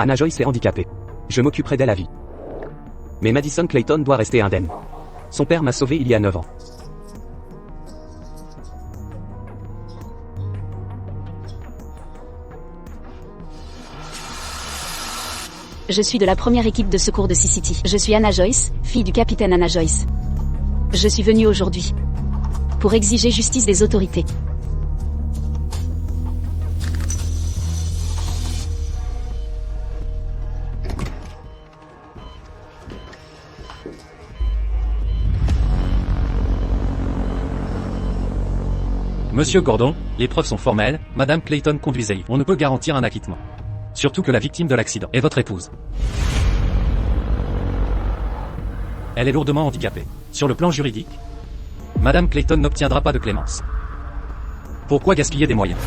Anna Joyce est handicapée. Je m'occuperai d'elle à vie. Mais Madison Clayton doit rester indemne. Son père m'a sauvé il y a 9 ans. Je suis de la première équipe de secours de Sea-City. Je suis Anna Joyce, fille du capitaine Anna Joyce. Je suis venue aujourd'hui pour exiger justice des autorités. Monsieur Gordon, les preuves sont formelles, Madame Clayton conduisait. On ne peut garantir un acquittement. Surtout que la victime de l'accident est votre épouse. Elle est lourdement handicapée. Sur le plan juridique, Madame Clayton n'obtiendra pas de clémence. Pourquoi gaspiller des moyens?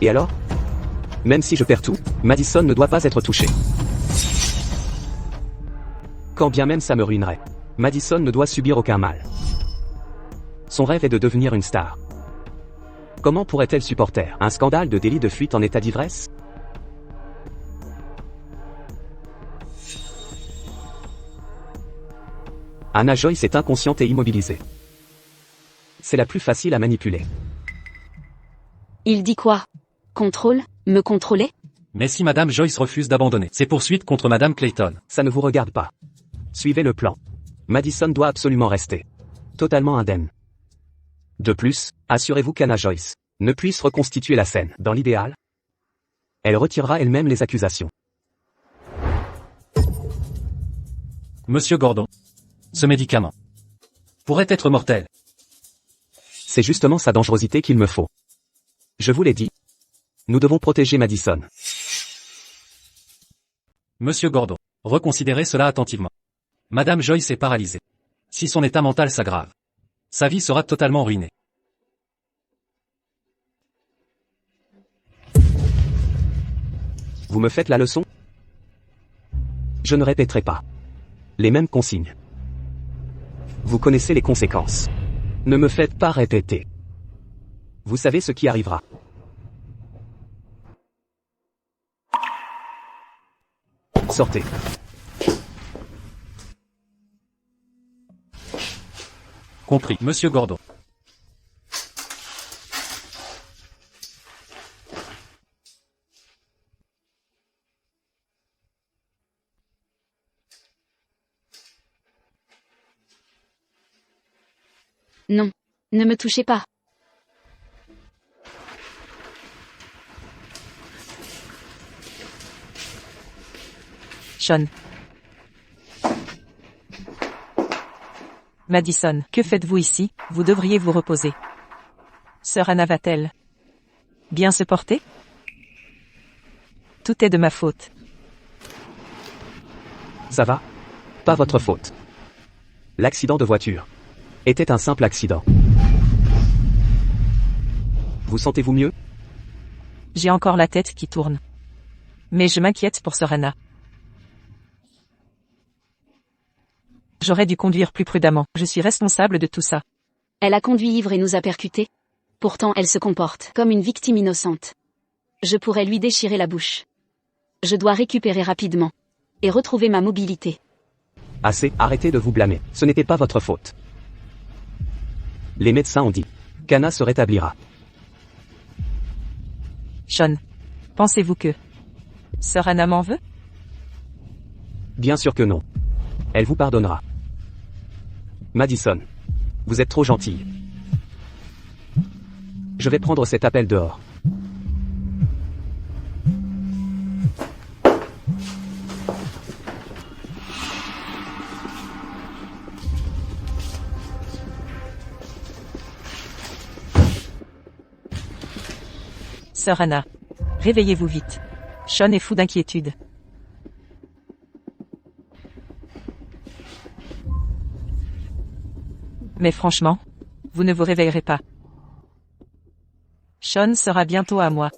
Et alors? Même si je perds tout, Madison ne doit pas être touchée. Quand bien même ça me ruinerait, Madison ne doit subir aucun mal. Son rêve est de devenir une star. Comment pourrait-elle supporter un scandale de délit de fuite en état d'ivresse? Anna Joyce est inconsciente et immobilisée. C'est la plus facile à manipuler. Il dit quoi? Contrôle? Me contrôler? Mais si Madame Joyce refuse d'abandonner ses poursuites contre Madame Clayton, Ça ne vous regarde pas. Suivez le plan. Madison doit absolument rester totalement indemne. De plus, assurez-vous qu'Anna Joyce ne puisse reconstituer la scène. Dans l'idéal, elle retirera elle-même les accusations. Monsieur Gordon, ce médicament pourrait être mortel. C'est justement sa dangerosité qu'il me faut. Je vous l'ai dit. Nous devons protéger Madison. Monsieur Gordon, reconsidérez cela attentivement. Madame Joyce est paralysée. Si son état mental s'aggrave, sa vie sera totalement ruinée. Vous me faites la leçon? Je ne répéterai pas les mêmes consignes. Vous connaissez les conséquences. Ne me faites pas répéter. Vous savez ce qui arrivera. Sortez. Compris, Monsieur Gordon. Non. Ne me touchez pas. Sean. Madison, que faites-vous ici? Vous devriez vous reposer. Sœur Anna va-t-elle bien se porter? Tout est de ma faute. Ça va? Pas votre faute. L'accident de voiture était un simple accident. Vous sentez-vous mieux? J'ai encore la tête qui tourne. Mais je m'inquiète pour Sœur Anna. J'aurais dû conduire plus prudemment. Je suis responsable de tout ça. Elle a conduit ivre et nous a percutés. Pourtant elle se comporte comme une victime innocente. Je pourrais lui déchirer la bouche. Je dois récupérer rapidement. Et retrouver ma mobilité. Assez, arrêtez de vous blâmer. Ce n'était pas votre faute. Les médecins ont dit qu'Anna se rétablira. Sean. Pensez-vous que Sœur Anna m'en veut? Bien sûr que non. Elle vous pardonnera. Madison. Vous êtes trop gentille. Je vais prendre cet appel dehors. Sœur Anna. Réveillez-vous vite. Sean est fou d'inquiétude. Mais franchement, vous ne vous réveillerez pas. Sean sera bientôt à moi.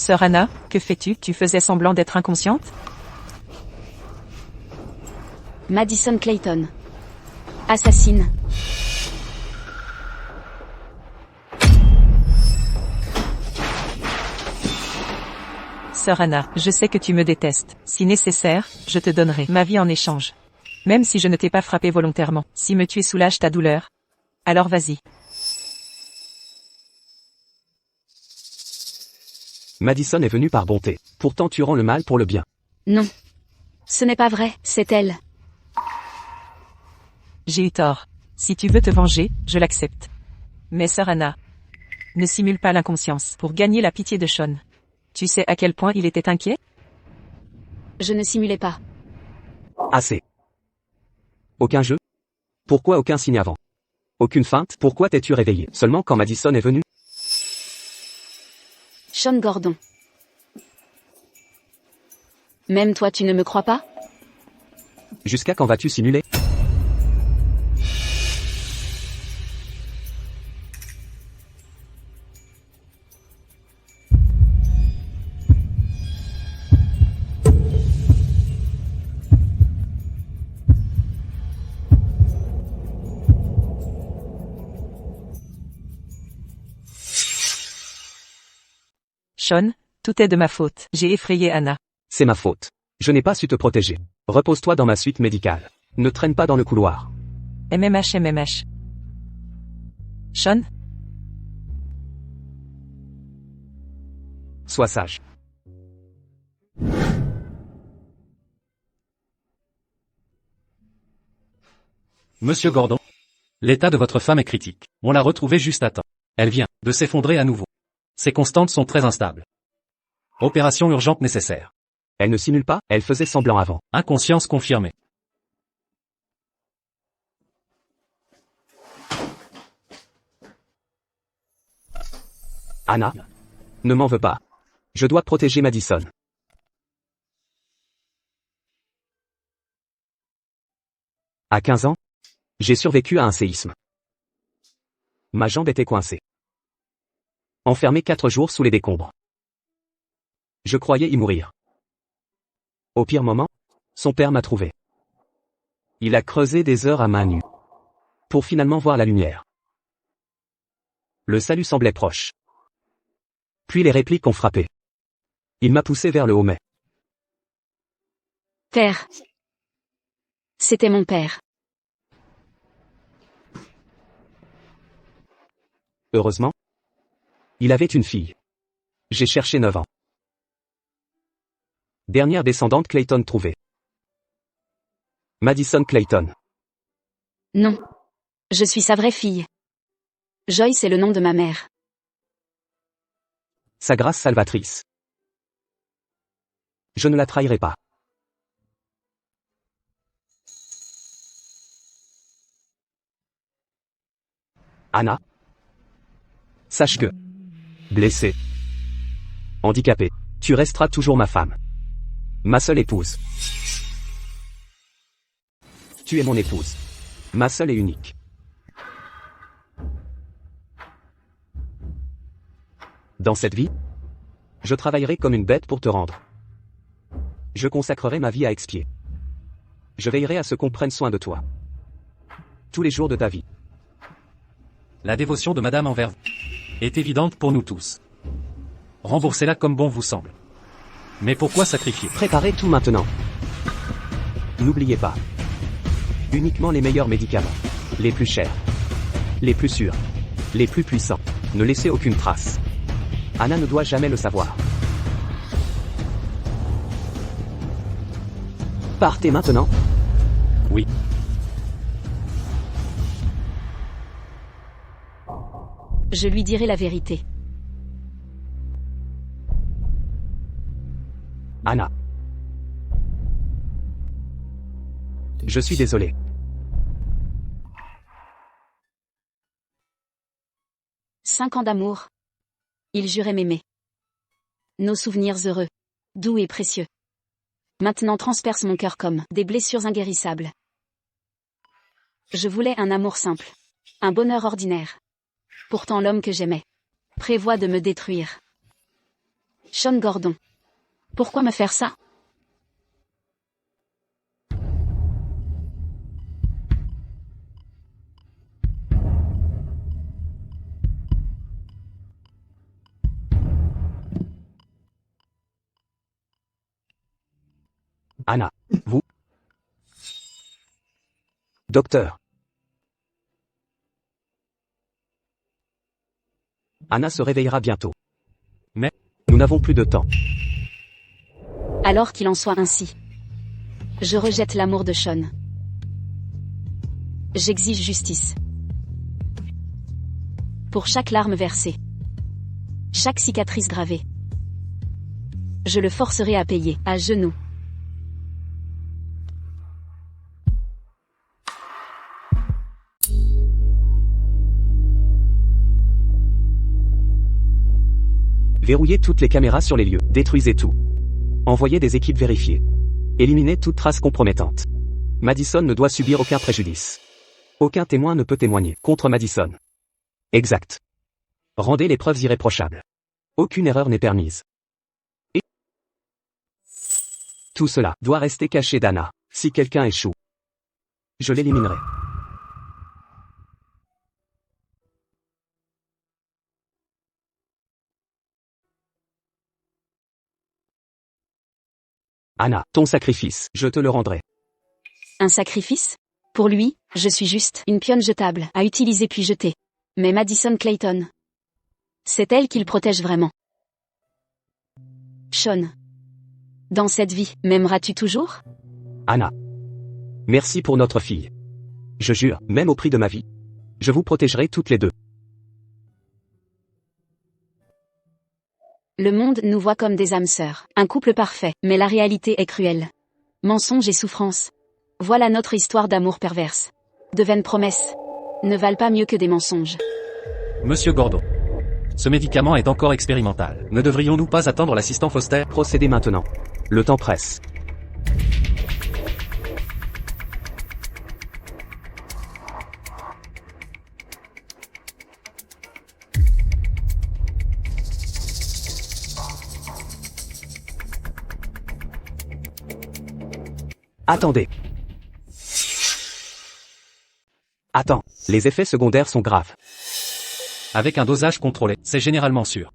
Sœur Anna, que fais-tu? Tu faisais semblant d'être inconsciente? Madison Clayton. Assassine. Sœur Anna, je sais que tu me détestes. Si nécessaire, je te donnerai ma vie en échange. Même si je ne t'ai pas frappé volontairement. Si me tuer soulage ta douleur, alors vas-y. Madison est venue par bonté. Pourtant tu rends le mal pour le bien. Non. Ce n'est pas vrai, c'est elle. J'ai eu tort. Si tu veux te venger, je l'accepte. Mais sœur Anna, ne simule pas l'inconscience pour gagner la pitié de Sean. Tu sais à quel point il était inquiet? Je ne simulais pas. Assez. Aucun jeu? Pourquoi aucun signe avant? Aucune feinte? Pourquoi t'es-tu réveillé seulement quand Madison est venue? Sean Gordon. Même toi tu ne me crois pas? Jusqu'à quand vas-tu simuler? Sean, tout est de ma faute. J'ai effrayé Anna. C'est ma faute. Je n'ai pas su te protéger. Repose-toi dans ma suite médicale. Ne traîne pas dans le couloir. MMH. Sean? Sois sage. Monsieur Gordon. L'état de votre femme est critique. On l'a retrouvée juste à temps. Elle vient de s'effondrer à nouveau. Ses constantes sont très instables. Opération urgente nécessaire. Elle ne simule pas, elle faisait semblant avant. Inconscience confirmée. Anna. Ne m'en veux pas. Je dois protéger Madison. À 15 ans, j'ai survécu à un séisme. Ma jambe était coincée. Enfermé 4 jours sous les décombres. Je croyais y mourir. Au pire moment, son père m'a trouvé. Il a creusé des heures à main nue. Pour finalement voir la lumière. Le salut semblait proche. Puis les répliques ont frappé. Il m'a poussé vers le haut Père. C'était mon père. Heureusement, il avait une fille. J'ai cherché 9 ans. Dernière descendante Clayton trouvée. Madison Clayton. Non. Je suis sa vraie fille. Joyce est le nom de ma mère. Sa grâce salvatrice. Je ne la trahirai pas. Anna. Sache que, blessée, handicapée, tu resteras toujours ma femme. Ma seule épouse. Tu es mon épouse. Ma seule et unique. Dans cette vie, je travaillerai comme une bête pour te rendre. Je consacrerai ma vie à expier. Je veillerai à ce qu'on prenne soin de toi. Tous les jours de ta vie. La dévotion de madame envers vous est évidente pour nous tous. Remboursez-la comme bon vous semble. Mais pourquoi sacrifier? Préparez tout maintenant. N'oubliez pas. Uniquement les meilleurs médicaments. Les plus chers. Les plus sûrs. Les plus puissants. Ne laissez aucune trace. Anna ne doit jamais le savoir. Partez maintenant. Oui. Je lui dirai la vérité. Anna. Je suis désolé. Cinq ans d'amour. Il jurait m'aimer. Nos souvenirs heureux, doux et précieux. Maintenant transpercent mon cœur comme des blessures inguérissables. Je voulais un amour simple. Un bonheur ordinaire. Pourtant l'homme que j'aimais prévoit de me détruire. Sean Gordon. Pourquoi me faire ça? Anna. Vous? Docteur. Anna se réveillera bientôt. Mais nous n'avons plus de temps. Alors qu'il en soit ainsi. Je rejette l'amour de Sean. J'exige justice. Pour chaque larme versée. Chaque cicatrice gravée. Je le forcerai à payer, à genoux. Verrouillez toutes les caméras sur les lieux, détruisez tout. Envoyez des équipes vérifier. Éliminez toute trace compromettante. Madison ne doit subir aucun préjudice. Aucun témoin ne peut témoigner contre Madison. Exact. Rendez les preuves irréprochables. Aucune erreur n'est permise. Et tout cela doit rester caché d'Anna. Si quelqu'un échoue, je l'éliminerai. Anna, ton sacrifice, je te le rendrai. Un sacrifice? Pour lui, je suis juste une pionne jetable, à utiliser puis jeter. Mais Madison Clayton. C'est elle qu'il protège vraiment. Sean. Dans cette vie, m'aimeras-tu toujours? Anna. Merci pour notre fille. Je jure, même au prix de ma vie. Je vous protégerai toutes les deux. Le monde nous voit comme des âmes sœurs, un couple parfait, mais la réalité est cruelle. Mensonge et souffrance. Voilà notre histoire d'amour perverse. De vaines promesses ne valent pas mieux que des mensonges. Monsieur Gordon. Ce médicament est encore expérimental. Ne devrions-nous pas attendre l'assistant Foster? Procédez maintenant. Le temps presse. Attendez. Attends, les effets secondaires sont graves. Avec un dosage contrôlé, c'est généralement sûr.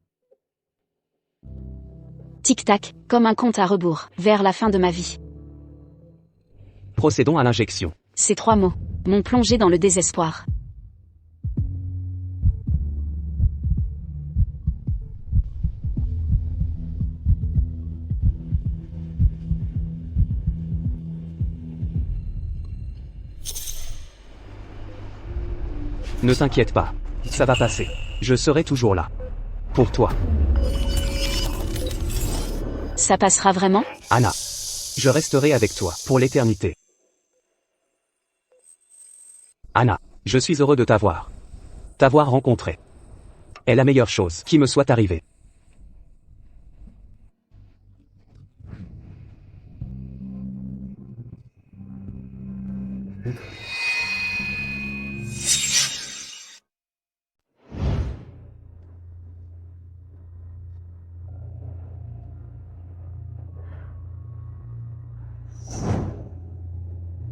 Tic-tac, comme un compte à rebours, vers la fin de ma vie. Procédons à l'injection. Ces 3 mots m'ont plongé dans le désespoir. Ne t'inquiète pas. Ça va passer. Je serai toujours là. Pour toi. Ça passera vraiment? Anna. Je resterai avec toi, pour l'éternité. Anna, je suis heureux de t'avoir. T'avoir rencontré. Est la meilleure chose qui me soit arrivée.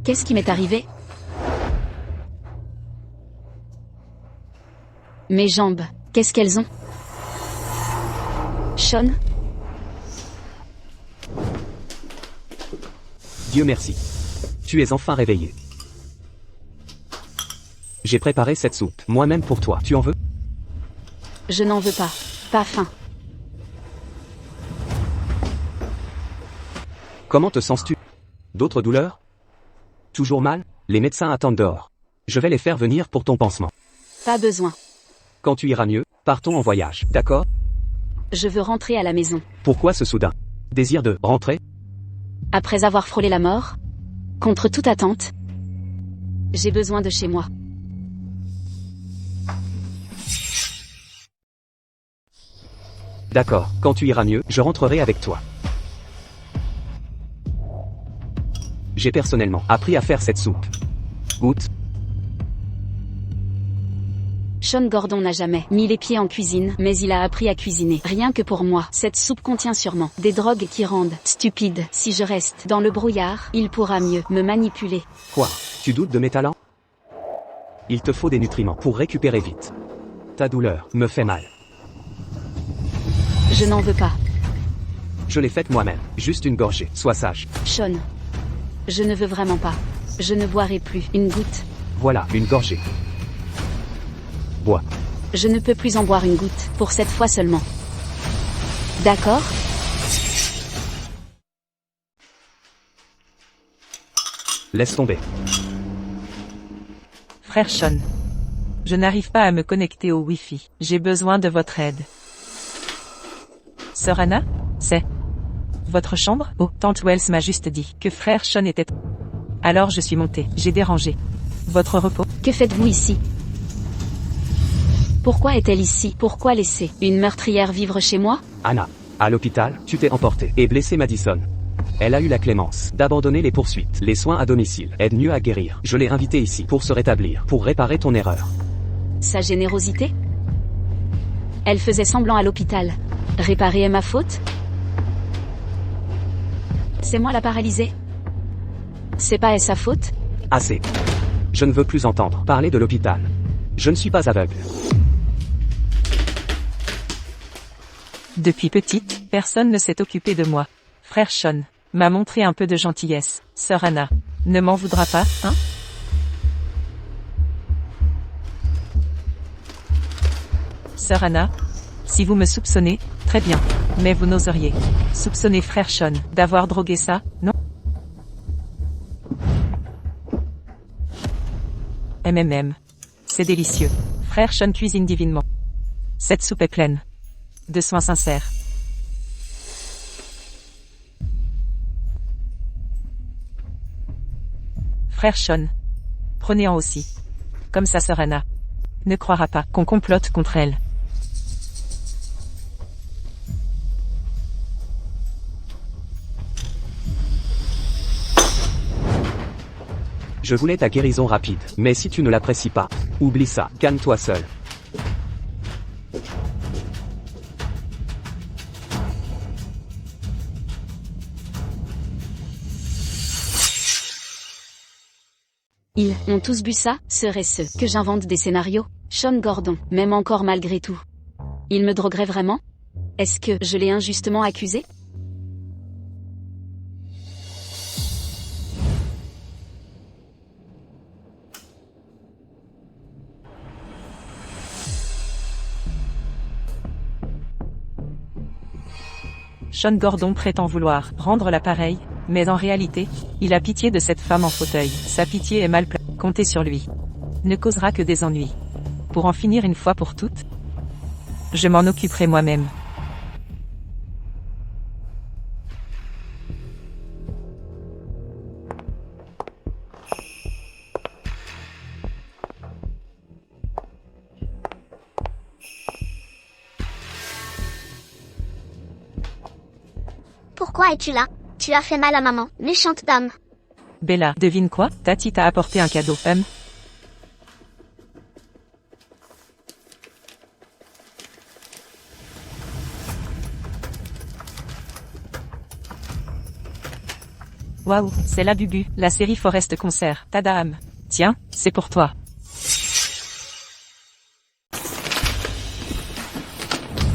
Qu'est-ce qui m'est arrivé? Mes jambes, qu'est-ce qu'elles ont? Sean? Dieu merci. Tu es enfin réveillé. J'ai préparé cette soupe, moi-même pour toi. Tu en veux? Je n'en veux pas. Pas faim. Comment te sens-tu? D'autres douleurs? Toujours mal? Les médecins attendent dehors. Je vais les faire venir pour ton pansement. Pas besoin. Quand tu iras mieux, partons en voyage, d'accord? Je veux rentrer à la maison. Pourquoi ce soudain désir de rentrer? Après avoir frôlé la mort, contre toute attente, j'ai besoin de chez moi. D'accord, quand tu iras mieux, je rentrerai avec toi. J'ai personnellement appris à faire cette soupe. Goûte. Sean Gordon n'a jamais mis les pieds en cuisine, mais il a appris à cuisiner. Rien que pour moi, cette soupe contient sûrement des drogues qui rendent stupide. Si je reste dans le brouillard, il pourra mieux me manipuler. Quoi? Tu doutes de mes talents? Il te faut des nutriments pour récupérer vite. Ta douleur me fait mal. Je n'en veux pas. Je l'ai faite moi-même. Juste une gorgée. Sois sage. Sean. Je ne veux vraiment pas. Je ne boirai plus une goutte. Voilà, une gorgée. Bois. Je ne peux plus en boire une goutte, pour cette fois seulement. D'accord? Laisse tomber. Frère Sean. Je n'arrive pas à me connecter au Wi-Fi. J'ai besoin de votre aide. Sœur Anna? C'est votre chambre? Oh, Tante Wells m'a juste dit que frère Sean était... Alors je suis montée. J'ai dérangé votre repos. Que faites-vous ici? Pourquoi est-elle ici? Pourquoi laisser une meurtrière vivre chez moi? Anna. À l'hôpital, tu t'es emporté et blessé Madison. Elle a eu la clémence d'abandonner les poursuites. Les soins à domicile aident mieux à guérir. Je l'ai invitée ici pour se rétablir, pour réparer ton erreur. Sa générosité? Elle faisait semblant à l'hôpital. Réparer est ma faute? C'est moi la paralysée? C'est pas sa faute? Assez. Je ne veux plus entendre parler de l'hôpital. Je ne suis pas aveugle. Depuis petite, personne ne s'est occupé de moi. Frère Sean m'a montré un peu de gentillesse. Sœur Anna ne m'en voudra pas, hein? Sœur Anna, si vous me soupçonnez, très bien. Mais vous n'oseriez soupçonner frère Sean d'avoir drogué ça, non? C'est délicieux. Frère Sean cuisine divinement. Cette soupe est pleine de soins sincères. Frère Sean, prenez-en aussi. Comme sa sœur Anna ne croira pas qu'on complote contre elle. Je voulais ta guérison rapide, mais si tu ne l'apprécies pas, oublie ça, calme-toi seul. Ils ont tous bu ça? Serait-ce que j'invente des scénarios? Sean Gordon, même encore malgré tout. Il me droguerait vraiment? Est-ce que je l'ai injustement accusé? Sean Gordon prétend vouloir rendre l'appareil, mais en réalité, il a pitié de cette femme en fauteuil. Sa pitié est mal placée. Comptez sur lui. Ne causera que des ennuis. Pour en finir une fois pour toutes, je m'en occuperai moi-même. Pourquoi es-tu là? Tu as fait mal à maman, méchante dame. Bella, devine quoi? Tati t'a apporté un cadeau. Waouh, c'est la Bubu, la série Forest Concert. Tadam. Tiens, c'est pour toi.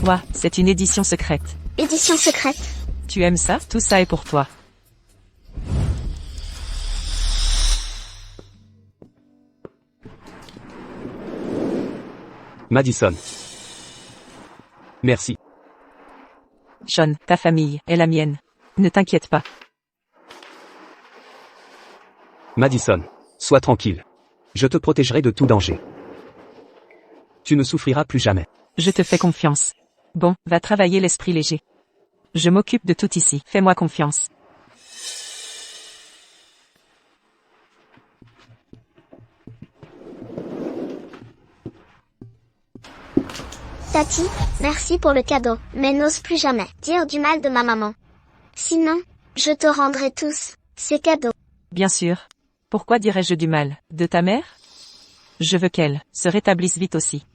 Ouah, c'est une édition secrète. Édition secrète. Tu aimes ça? Tout ça est pour toi. Madison. Merci. Sean, ta famille est la mienne. Ne t'inquiète pas. Madison. Sois tranquille. Je te protégerai de tout danger. Tu ne souffriras plus jamais. Je te fais confiance. Bon, va travailler l'esprit léger. Je m'occupe de tout ici. Fais-moi confiance. Tati, merci pour le cadeau, mais n'ose plus jamais dire du mal de ma maman. Sinon, je te rendrai tous ces cadeaux. Bien sûr. Pourquoi dirais-je du mal de ta mère? Je veux qu'elle se rétablisse vite aussi.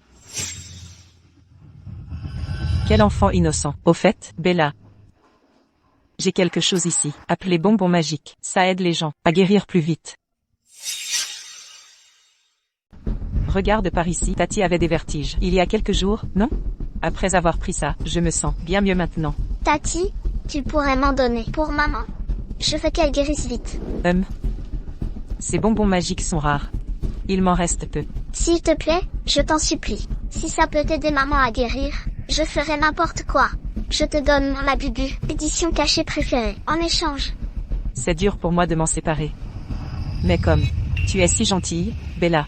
Quel enfant innocent. Au fait, Bella. J'ai quelque chose ici, appelé bonbon magique. Ça aide les gens à guérir plus vite. Regarde par ici, Tati avait des vertiges. Il y a quelques jours, non? Après avoir pris ça, je me sens bien mieux maintenant. Tati, tu pourrais m'en donner pour maman. Je veux qu'elle guérisse vite. Ces bonbons magiques sont rares. Il m'en reste peu. S'il te plaît, je t'en supplie. Si ça peut t'aider maman à guérir, je ferai n'importe quoi. Je te donne mon Labubu, édition cachée préférée, en échange. C'est dur pour moi de m'en séparer. Mais comme tu es si gentille, Bella,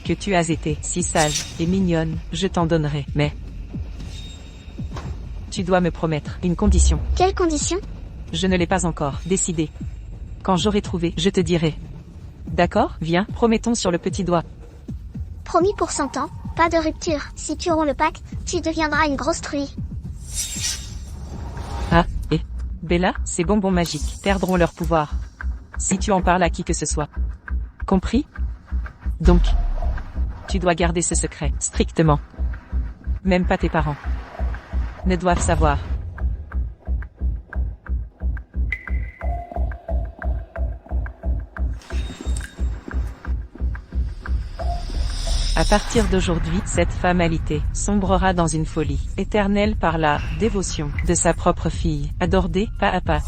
que tu as été si sage et mignonne, je t'en donnerai. Mais tu dois me promettre une condition. Quelle condition? Je ne l'ai pas encore décidé. Quand j'aurai trouvé, je te dirai. D'accord? Viens, promettons sur le petit doigt. Promis pour 100 ans, pas de rupture. Si tu romps le pacte, tu deviendras une grosse truie. Ah, et Bella, ces bonbons magiques perdront leur pouvoir. Si tu en parles à qui que ce soit. Compris? Donc, tu dois garder ce secret, strictement. Même pas tes parents ne doivent savoir. À partir d'aujourd'hui, cette famalité sombrera dans une folie éternelle par la dévotion de sa propre fille, adorée pas à pas.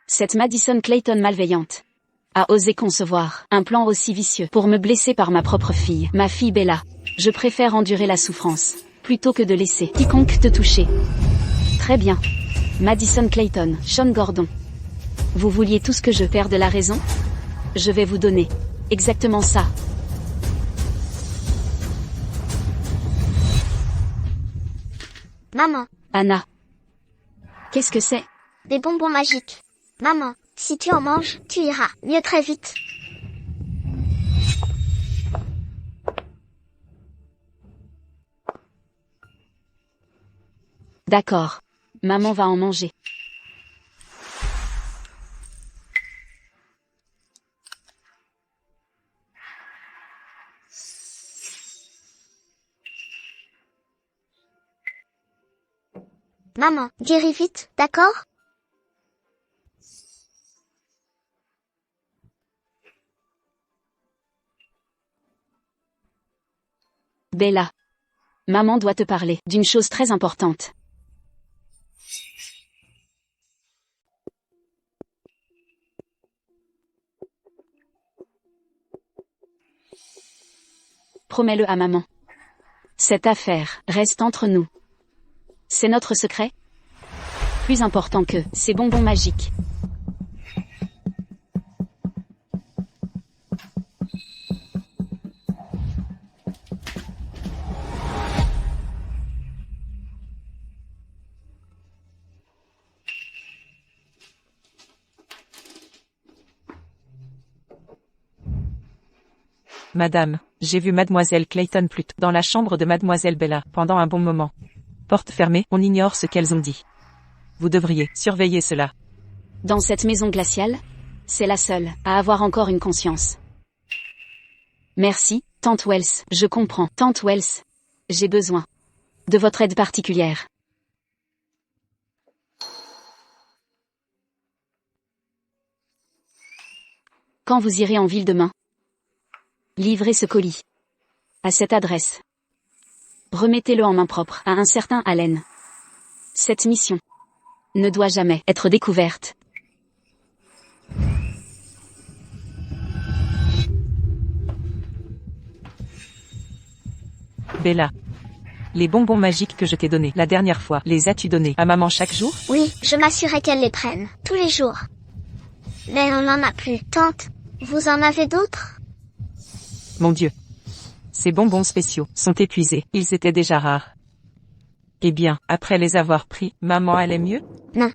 Cette Madison Clayton malveillante a osé concevoir un plan aussi vicieux pour me blesser par ma propre fille, ma fille Bella. Je préfère endurer la souffrance plutôt que de laisser quiconque te toucher. Très bien. Madison Clayton, Sean Gordon. Vous vouliez tout ce que je perde la raison? Je vais vous donner exactement ça. Maman, Anna. Qu'est-ce que c'est? des bonbons magiques. Maman, si tu en manges, tu iras mieux très vite. D'accord. Maman va en manger. Maman, guéris vite, d'accord? Bella. Maman doit te parler d'une chose très importante. Promets-le à maman. Cette affaire reste entre nous. C'est notre secret? Plus important que ces bonbons magiques. Madame, j'ai vu Mademoiselle Clayton plus tôt dans la chambre de Mademoiselle Bella pendant un bon moment. Porte fermée, on ignore ce qu'elles ont dit. Vous devriez surveiller cela. Dans cette maison glaciale, c'est la seule à avoir encore une conscience. Merci, Tante Wells, je comprends. Tante Wells, j'ai besoin de votre aide particulière. Quand vous irez en ville demain, livrez ce colis à cette adresse. Remettez-le en main propre à un certain Allen. Cette mission ne doit jamais être découverte. Bella. Les bonbons magiques que je t'ai donnés la dernière fois, les as-tu donnés à maman chaque jour? Oui, je m'assurais qu'elle les prenne, tous les jours. Mais on n'en a plus. Tante, vous en avez d'autres? Mon Dieu. Ces bonbons spéciaux sont épuisés, ils étaient déjà rares. Eh bien, après les avoir pris, maman allait mieux? Non.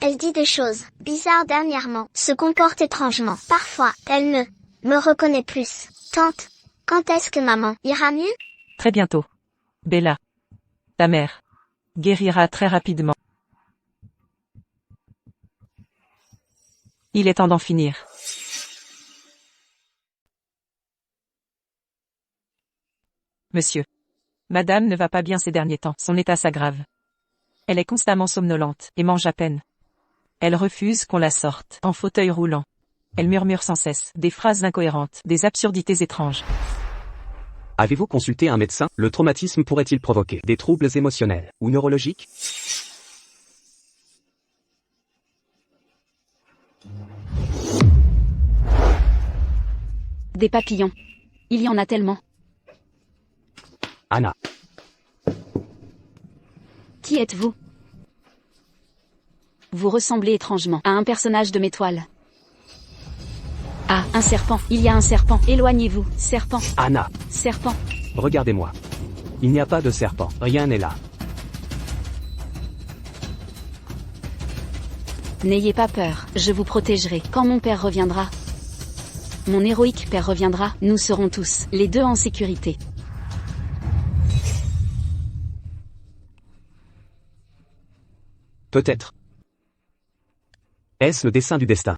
Elle dit des choses bizarres dernièrement, se comporte étrangement. Parfois, elle ne me reconnaît plus. Tante, quand est-ce que maman ira mieux? Très bientôt. Bella. Ta mère guérira très rapidement. Il est temps d'en finir. Monsieur. Madame ne va pas bien ces derniers temps, son état s'aggrave. Elle est constamment somnolente, et mange à peine. Elle refuse qu'on la sorte, en fauteuil roulant. Elle murmure sans cesse, des phrases incohérentes, des absurdités étranges. Avez-vous consulté un médecin? Le traumatisme pourrait-il provoquer des troubles émotionnels ou neurologiques? Des papillons. Il y en a tellement. Anna. Qui êtes-vous? Vous ressemblez étrangement à un personnage de mes toiles. Ah, un serpent. Il y a un serpent. Éloignez-vous, serpent. Anna. Serpent. Regardez-moi. Il n'y a pas de serpent. Rien n'est là. N'ayez pas peur, je vous protégerai. Quand mon père reviendra, mon héroïque père reviendra, nous serons tous, les deux en sécurité. Peut-être. Est-ce le dessein du destin?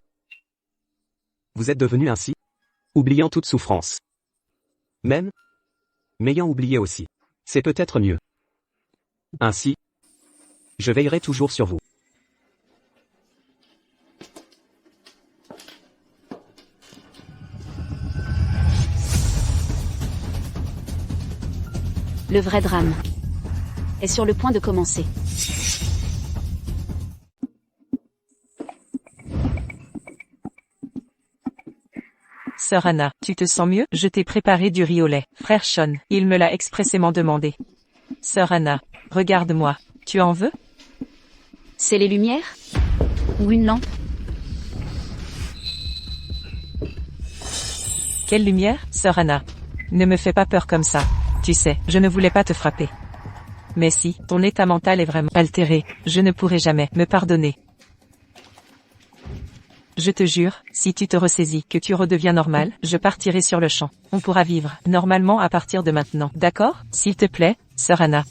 Vous êtes devenu ainsi? Oubliant toute souffrance. Même? M'ayant oublié aussi. C'est peut-être mieux. Ainsi, je veillerai toujours sur vous. Le vrai drame est sur le point de commencer. Sœur Anna, tu te sens mieux? Je t'ai préparé du riz au lait. Frère Sean, il me l'a expressément demandé. Sœur Anna, regarde-moi. Tu en veux? C'est les lumières? Ou une lampe? Quelle lumière, Sœur Anna? Ne me fais pas peur comme ça. Tu sais, je ne voulais pas te frapper. Mais si, ton état mental est vraiment altéré, je ne pourrai jamais me pardonner. Je te jure, si tu te ressaisis, que tu redeviens normal, je partirai sur le champ. On pourra vivre normalement à partir de maintenant. D'accord? S'il te plaît, Sœur Anna.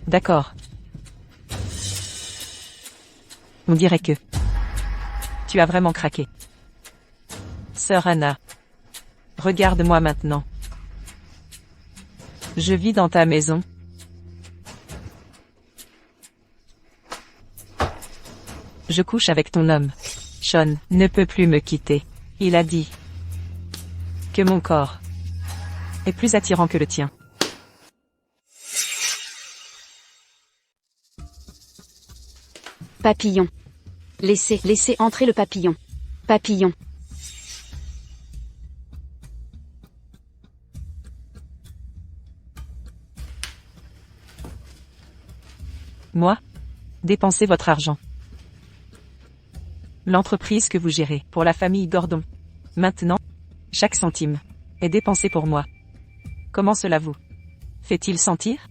D'accord. On dirait que tu as vraiment craqué. Sœur Anna. Regarde-moi maintenant. Je vis dans ta maison. Je couche avec ton homme. Sean ne peut plus me quitter. Il a dit que mon corps est plus attirant que le tien. Papillon. Laissez entrer le papillon. Papillon. Moi? Dépensez votre argent. L'entreprise que vous gérez pour la famille Gordon. Maintenant, chaque centime est dépensé pour moi. Comment cela vous fait-il sentir?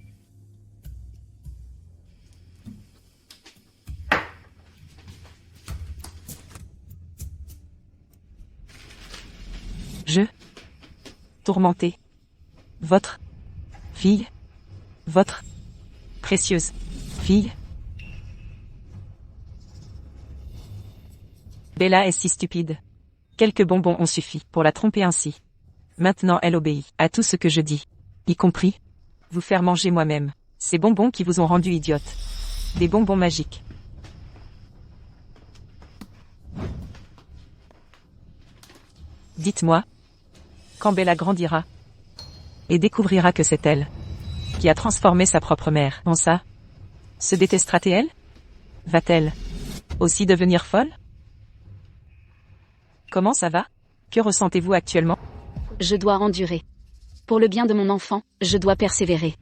Je tourmenté votre fille, votre précieuse fille. Bella est si stupide. Quelques bonbons ont suffi pour la tromper ainsi. Maintenant elle obéit à tout ce que je dis, y compris vous faire manger moi-même ces bonbons qui vous ont rendu idiote. Des bonbons magiques. Dites-moi, quand Bella grandira et découvrira que c'est elle qui a transformé sa propre mère en ça, se détestera-t-elle? Va-t-elle aussi devenir folle? Comment ça va? Que ressentez-vous actuellement? Je dois endurer. Pour le bien de mon enfant, je dois persévérer.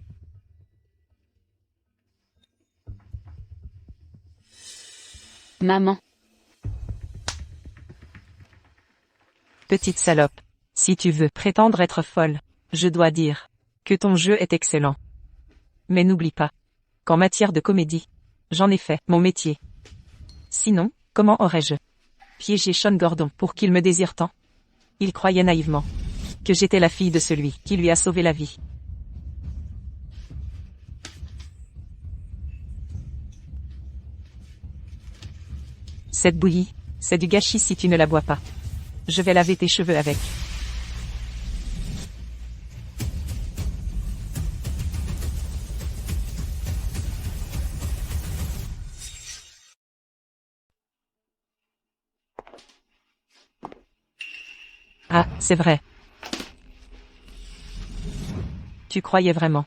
Maman. Petite salope. Si tu veux prétendre être folle, je dois dire que ton jeu est excellent. Mais n'oublie pas qu'en matière de comédie, j'en ai fait mon métier. Sinon, comment aurais-je piégé Sean Gordon pour qu'il me désire tant? Il croyait naïvement que j'étais la fille de celui qui lui a sauvé la vie. Cette bouillie, c'est du gâchis si tu ne la bois pas. Je vais laver tes cheveux avec. Ah, c'est vrai. Tu croyais vraiment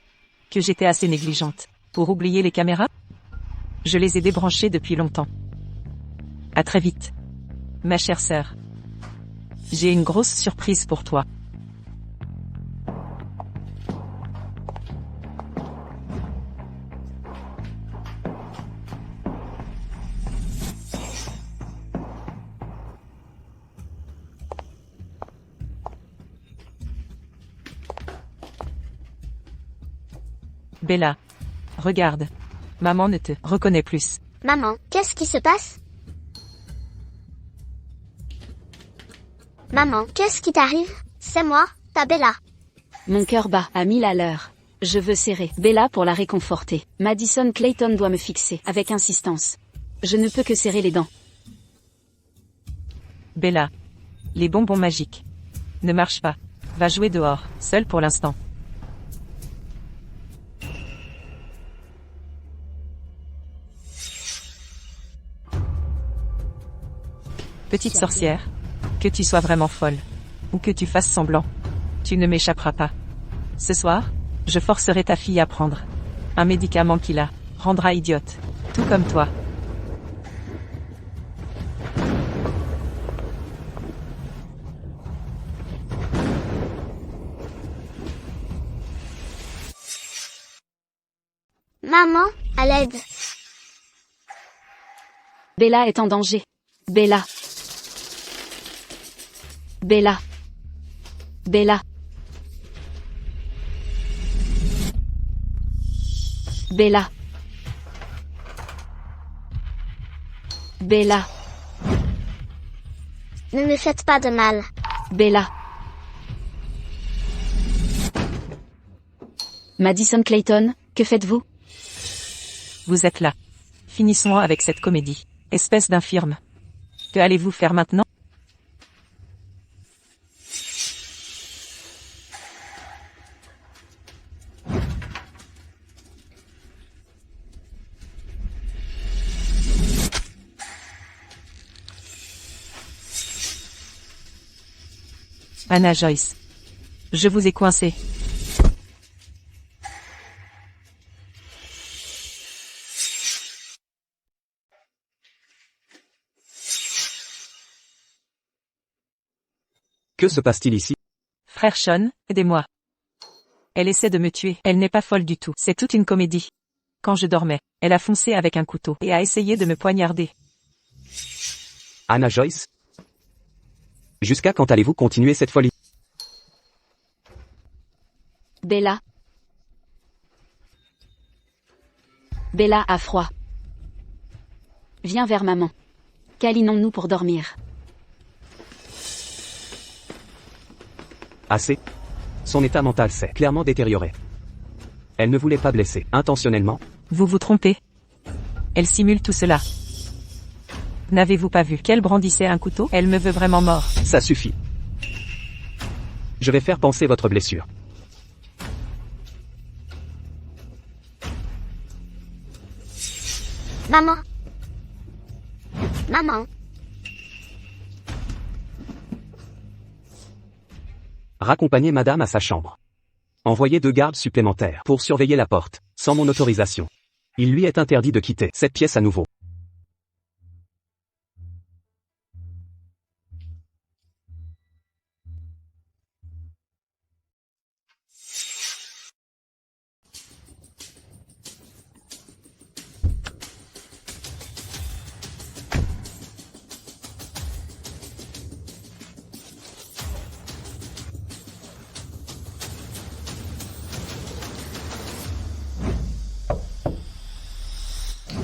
que j'étais assez négligente pour oublier les caméras? Je les ai débranchées depuis longtemps. À très vite. Ma chère sœur. J'ai une grosse surprise pour toi. Bella. Regarde. Maman ne te reconnaît plus. Maman, qu'est-ce qui se passe? Maman, qu'est-ce qui t'arrive? C'est moi, ta Bella. Mon cœur bat à 1000 à l'heure. Je veux serrer Bella pour la réconforter. Madison Clayton doit me fixer avec insistance. Je ne peux que serrer les dents. Bella. Les bonbons magiques ne marchent pas. Va jouer dehors, seule pour l'instant. Petite sorcière, que tu sois vraiment folle, ou que tu fasses semblant, tu ne m'échapperas pas. Ce soir, je forcerai ta fille à prendre un médicament qui la rendra idiote, tout comme toi. Maman, à l'aide. Bella est en danger. Bella. Bella. Bella. Bella. Bella. Ne me faites pas de mal. Bella. Madison Clayton, que faites-vous? Vous êtes là. Finissons avec cette comédie. Espèce d'infirme. Que allez-vous faire maintenant? Anna Joyce. Je vous ai coincé. Que se passe-t-il ici? Frère Sean, aidez-moi. Elle essaie de me tuer. Elle n'est pas folle du tout. C'est toute une comédie. Quand je dormais, elle a foncé avec un couteau et a essayé de me poignarder. Anna Joyce? Jusqu'à quand allez-vous continuer cette folie? Bella. Bella a froid. Viens vers maman. Câlinons-nous pour dormir. Assez. Son état mental s'est clairement détérioré. Elle ne voulait pas blesser intentionnellement. Vous vous trompez. Elle simule tout cela. N'avez-vous pas vu qu'elle brandissait un couteau? Elle me veut vraiment mort. Ça suffit. Je vais faire panser votre blessure. Maman. Maman. Raccompagnez madame à sa chambre. Envoyez 2 gardes supplémentaires pour surveiller la porte, sans mon autorisation. Il lui est interdit de quitter cette pièce à nouveau.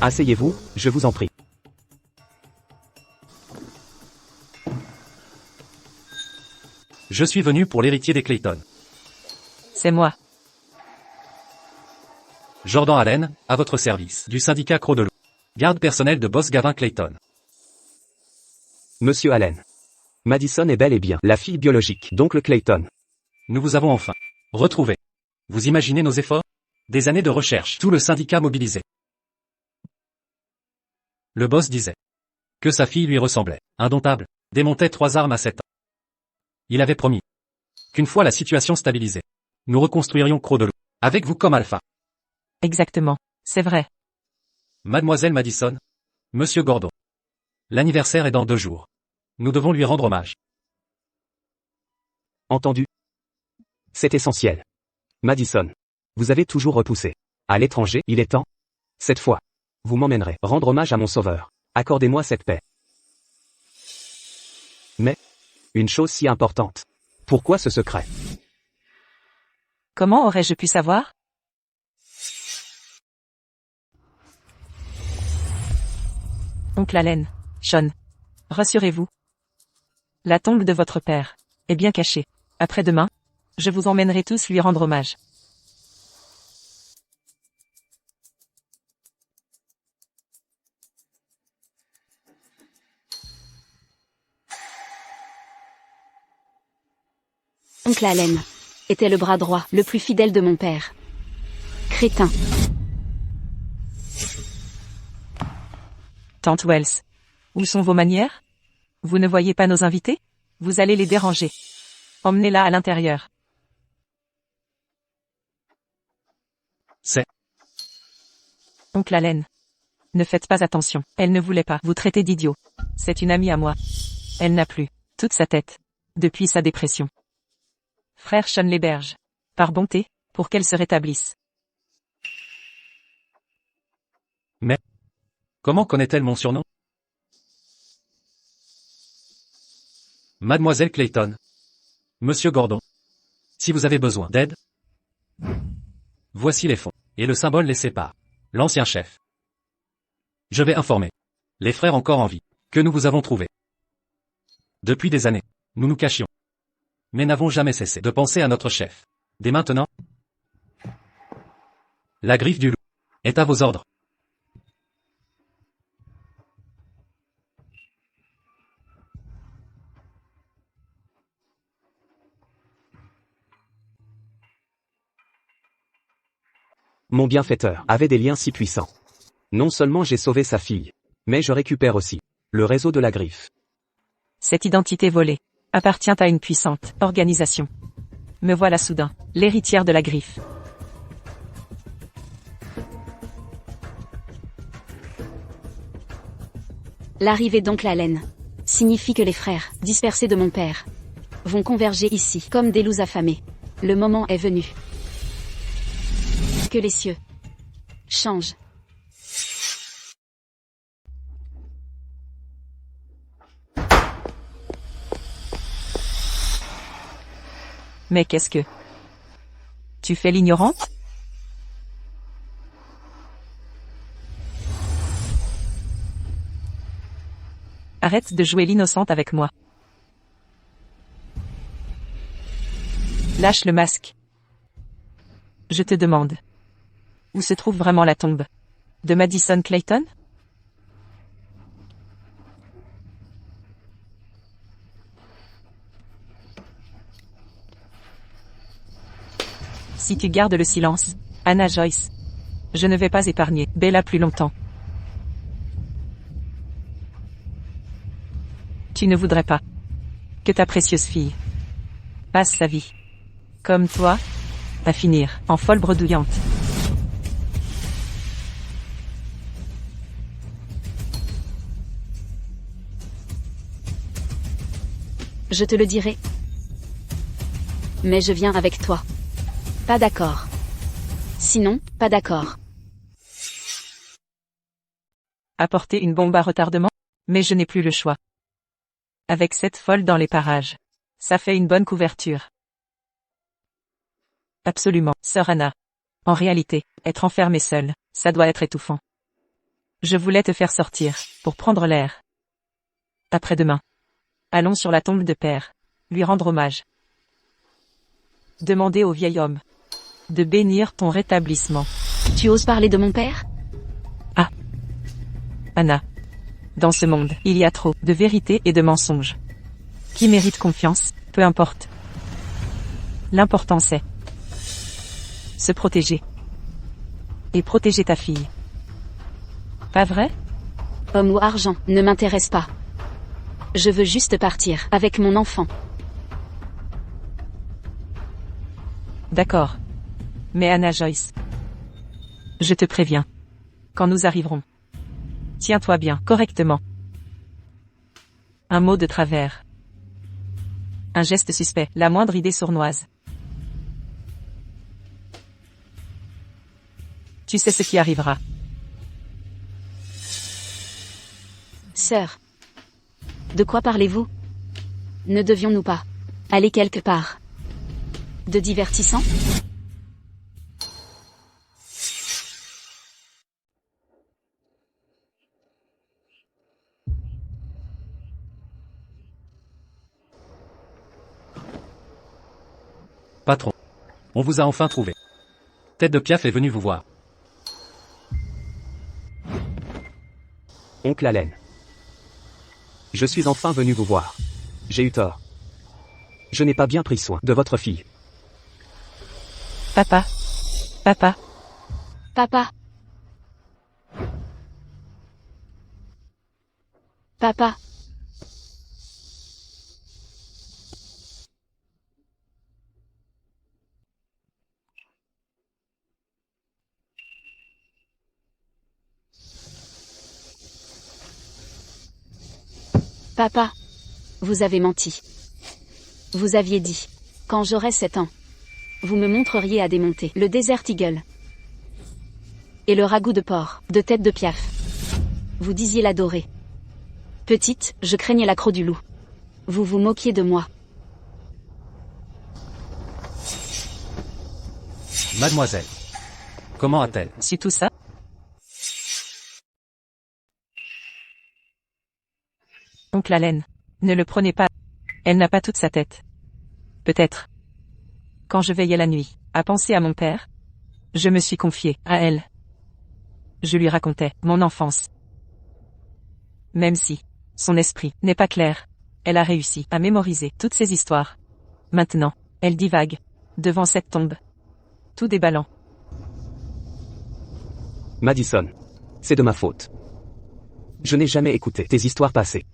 Asseyez-vous, je vous en prie. Je suis venu pour l'héritier des Clayton. C'est moi. Jordan Allen, à votre service, du syndicat Croc de Loup. Garde personnel de Boss Gavin Clayton. Monsieur Allen. Madison est bel et bien la fille biologique d'oncle Clayton. Nous vous avons enfin retrouvé. Vous imaginez nos efforts? Des années de recherche, tout le syndicat mobilisé. Le boss disait que sa fille lui ressemblait, indomptable, démontait 3 armes à 7 ans. Il avait promis qu'une fois la situation stabilisée, nous reconstruirions Croc de Loup, avec vous comme alpha. Exactement. C'est vrai. Mademoiselle Madison, Monsieur Gordon. L'anniversaire est dans 2 jours. Nous devons lui rendre hommage. Entendu? C'est essentiel. Madison. Vous avez toujours repoussé. À l'étranger, il est temps. Cette fois. Vous m'emmènerez rendre hommage à mon sauveur. Accordez-moi cette paix. Mais, une chose si importante. Pourquoi ce secret? Comment aurais-je pu savoir? Oncle Allen, Sean. Rassurez-vous. La tombe de votre père est bien cachée. Après-demain, je vous emmènerai tous lui rendre hommage. Oncle Allen était le bras droit, le plus fidèle de mon père. Crétin. Tante Wells. Où sont vos manières? Vous ne voyez pas nos invités? Vous allez les déranger. Emmenez-la à l'intérieur. C'est Oncle Allen. Ne faites pas attention. Elle ne voulait pas vous traiter d'idiot. C'est une amie à moi. Elle n'a plus toute sa tête depuis sa dépression. Frère Sean l'héberge. Par bonté, pour qu'elle se rétablisse. Mais, comment connaît-elle mon surnom? Mademoiselle Clayton. Monsieur Gordon. Si vous avez besoin d'aide, voici les fonds, et le symbole les sépare. L'ancien chef. Je vais informer les frères encore en vie que nous vous avons trouvés. Depuis des années, nous nous cachions, mais n'avons jamais cessé de penser à notre chef. Dès maintenant, la griffe du loup est à vos ordres. Mon bienfaiteur avait des liens si puissants. Non seulement j'ai sauvé sa fille, mais je récupère aussi le réseau de la griffe. Cette identité volée appartient à une puissante organisation. Me voilà soudain, l'héritière de la griffe. L'arrivée d'oncle Allen signifie que les frères, dispersés de mon père, vont converger ici, comme des loups affamés. Le moment est venu. Que les cieux changent. Mais qu'est-ce que... Tu fais l'ignorante? Arrête de jouer l'innocente avec moi. Lâche le masque. Je te demande. Où se trouve vraiment la tombe de Madison Clayton? Si tu gardes le silence, Anna Joyce, je ne vais pas épargner Bella plus longtemps. Tu ne voudrais pas que ta précieuse fille passe sa vie, comme toi, à finir en folle bredouillante. Je te le dirai. Mais je viens avec toi. Pas d'accord. Sinon, pas d'accord. Apporter une bombe à retardement? Mais je n'ai plus le choix. Avec cette folle dans les parages, ça fait une bonne couverture. Absolument, sœur Anna. En réalité, être enfermée seule, ça doit être étouffant. Je voulais te faire sortir, pour prendre l'air. Après-demain. Allons sur la tombe de père, lui rendre hommage. Demander au vieil homme de bénir ton rétablissement. Tu oses parler de mon père? Ah. Anna. Dans ce monde, il y a trop de vérité et de mensonges. Qui mérite confiance, peu importe. L'important c'est se protéger. Et protéger ta fille. Pas vrai? Homme ou argent, ne m'intéresse pas. Je veux juste partir, avec mon enfant. D'accord. Mais Anna Joyce. Je te préviens. Quand nous arriverons. Tiens-toi bien, correctement. Un mot de travers. Un geste suspect, la moindre idée sournoise. Tu sais ce qui arrivera. Sœur. De quoi parlez-vous? Ne devions-nous pas aller quelque part de divertissant? Patron. On vous a enfin trouvé. Tête de Piaf est venue vous voir. Oncle Allen. Je suis enfin venu vous voir. J'ai eu tort. Je n'ai pas bien pris soin de votre fille. Papa. Papa. Papa. Papa. Papa. Vous avez menti. Vous aviez dit, quand j'aurai 7 ans, vous me montreriez à démonter le Desert Eagle. Et le ragoût de porc, de tête de Piaf. Vous disiez l'adorer. Petite, je craignais l'accroc du loup. Vous vous moquiez de moi. Mademoiselle. Comment a-t-elle? Si tout ça? Oncle Allen. Ne le prenez pas. Elle n'a pas toute sa tête. Peut-être. Quand je veillais la nuit, à penser à mon père, je me suis confié à elle. Je lui racontais mon enfance. Même si son esprit n'est pas clair, elle a réussi à mémoriser toutes ces histoires. Maintenant, elle divague devant cette tombe. Tout déballant. Madison. C'est de ma faute. Je n'ai jamais écouté tes histoires passées.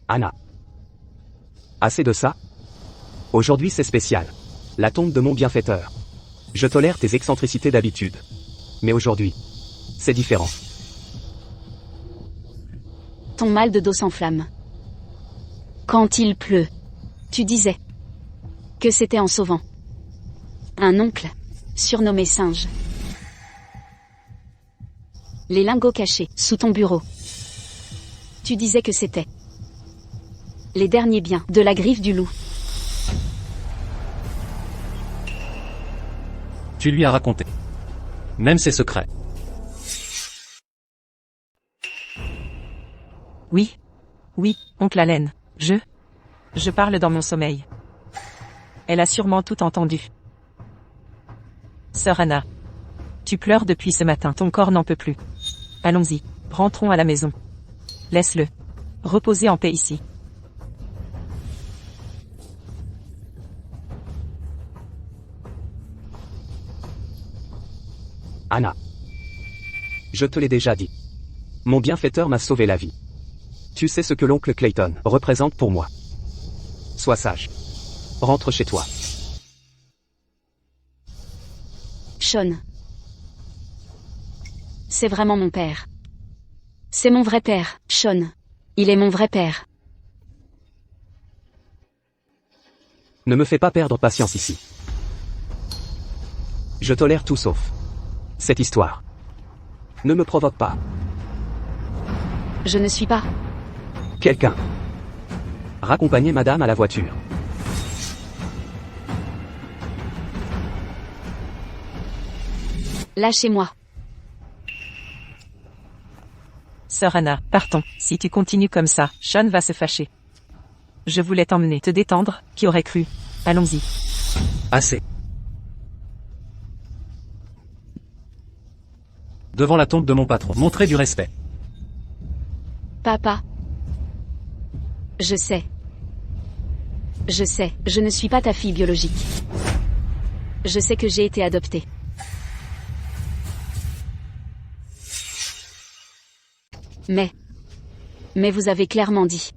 Anna. Assez de ça? Aujourd'hui c'est spécial. La tombe de mon bienfaiteur. Je tolère tes excentricités d'habitude. Mais aujourd'hui, c'est différent. Ton mal de dos s'enflamme. Quand il pleut, tu disais que c'était en sauvant un oncle, surnommé Singe. Les lingots cachés sous ton bureau. Tu disais que c'était les derniers biens de la griffe du loup. Tu lui as raconté. Même ses secrets. Oui. Oui, oncle Allen. Je parle dans mon sommeil. Elle a sûrement tout entendu. Sœur Anna. Tu pleures depuis ce matin, ton corps n'en peut plus. Allons-y, rentrons à la maison. Laisse-le reposer en paix ici. Anna. Je te l'ai déjà dit. Mon bienfaiteur m'a sauvé la vie. Tu sais ce que l'oncle Clayton représente pour moi. Sois sage. Rentre chez toi. Sean. C'est vraiment mon père. C'est mon vrai père, Sean. Il est mon vrai père. Ne me fais pas perdre patience ici. Je tolère tout sauf cette histoire. Ne me provoque pas. Je ne suis pas. Quelqu'un. Raccompagnez madame à la voiture. Lâchez-moi. Sœur Anna, partons. Si tu continues comme ça, Sean va se fâcher. Je voulais t'emmener te détendre, qui aurait cru. Allons-y. Assez. devant la tombe de mon patron. Montrez du respect. Papa. Je sais. Je sais, je ne suis pas ta fille biologique. Je sais que j'ai été adoptée. Mais vous avez clairement dit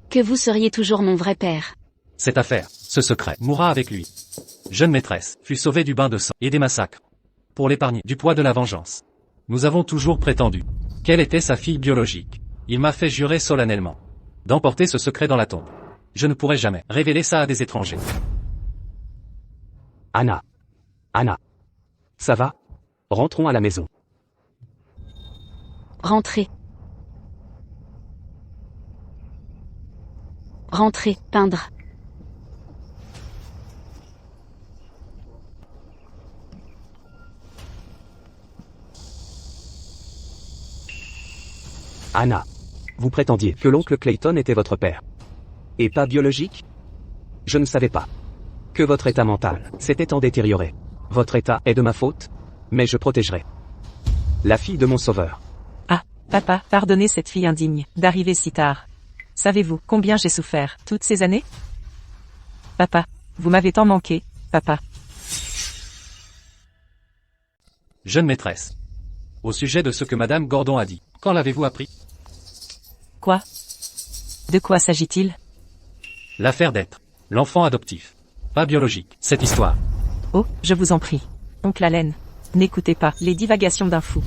que vous seriez toujours mon vrai père. Cette affaire, ce secret, mourra avec lui. Jeune maîtresse, fut sauvée du bain de sang et des massacres. Pour l'épargner du poids de la vengeance. Nous avons toujours prétendu qu'elle était sa fille biologique. Il m'a fait jurer solennellement d'emporter ce secret dans la tombe. Je ne pourrai jamais révéler ça à des étrangers. Anna. Anna. Ça va? Rentrons à la maison. Rentrez. Rentrez, peindre. Anna. Vous prétendiez que l'oncle Clayton était votre père. Et pas biologique? Je ne savais pas que votre état mental s'était tant détérioré. Votre état est de ma faute, mais je protégerai la fille de mon sauveur. Ah, papa, pardonnez cette fille indigne d'arriver si tard. Savez-vous combien j'ai souffert toutes ces années? Papa, vous m'avez tant manqué, papa. Jeune maîtresse. Au sujet de ce que Madame Gordon a dit, quand l'avez-vous appris? Quoi? De quoi s'agit-il? L'affaire d'être l'enfant adoptif, pas biologique, cette histoire. Oh, je vous en prie. Oncle Allen, n'écoutez pas les divagations d'un fou.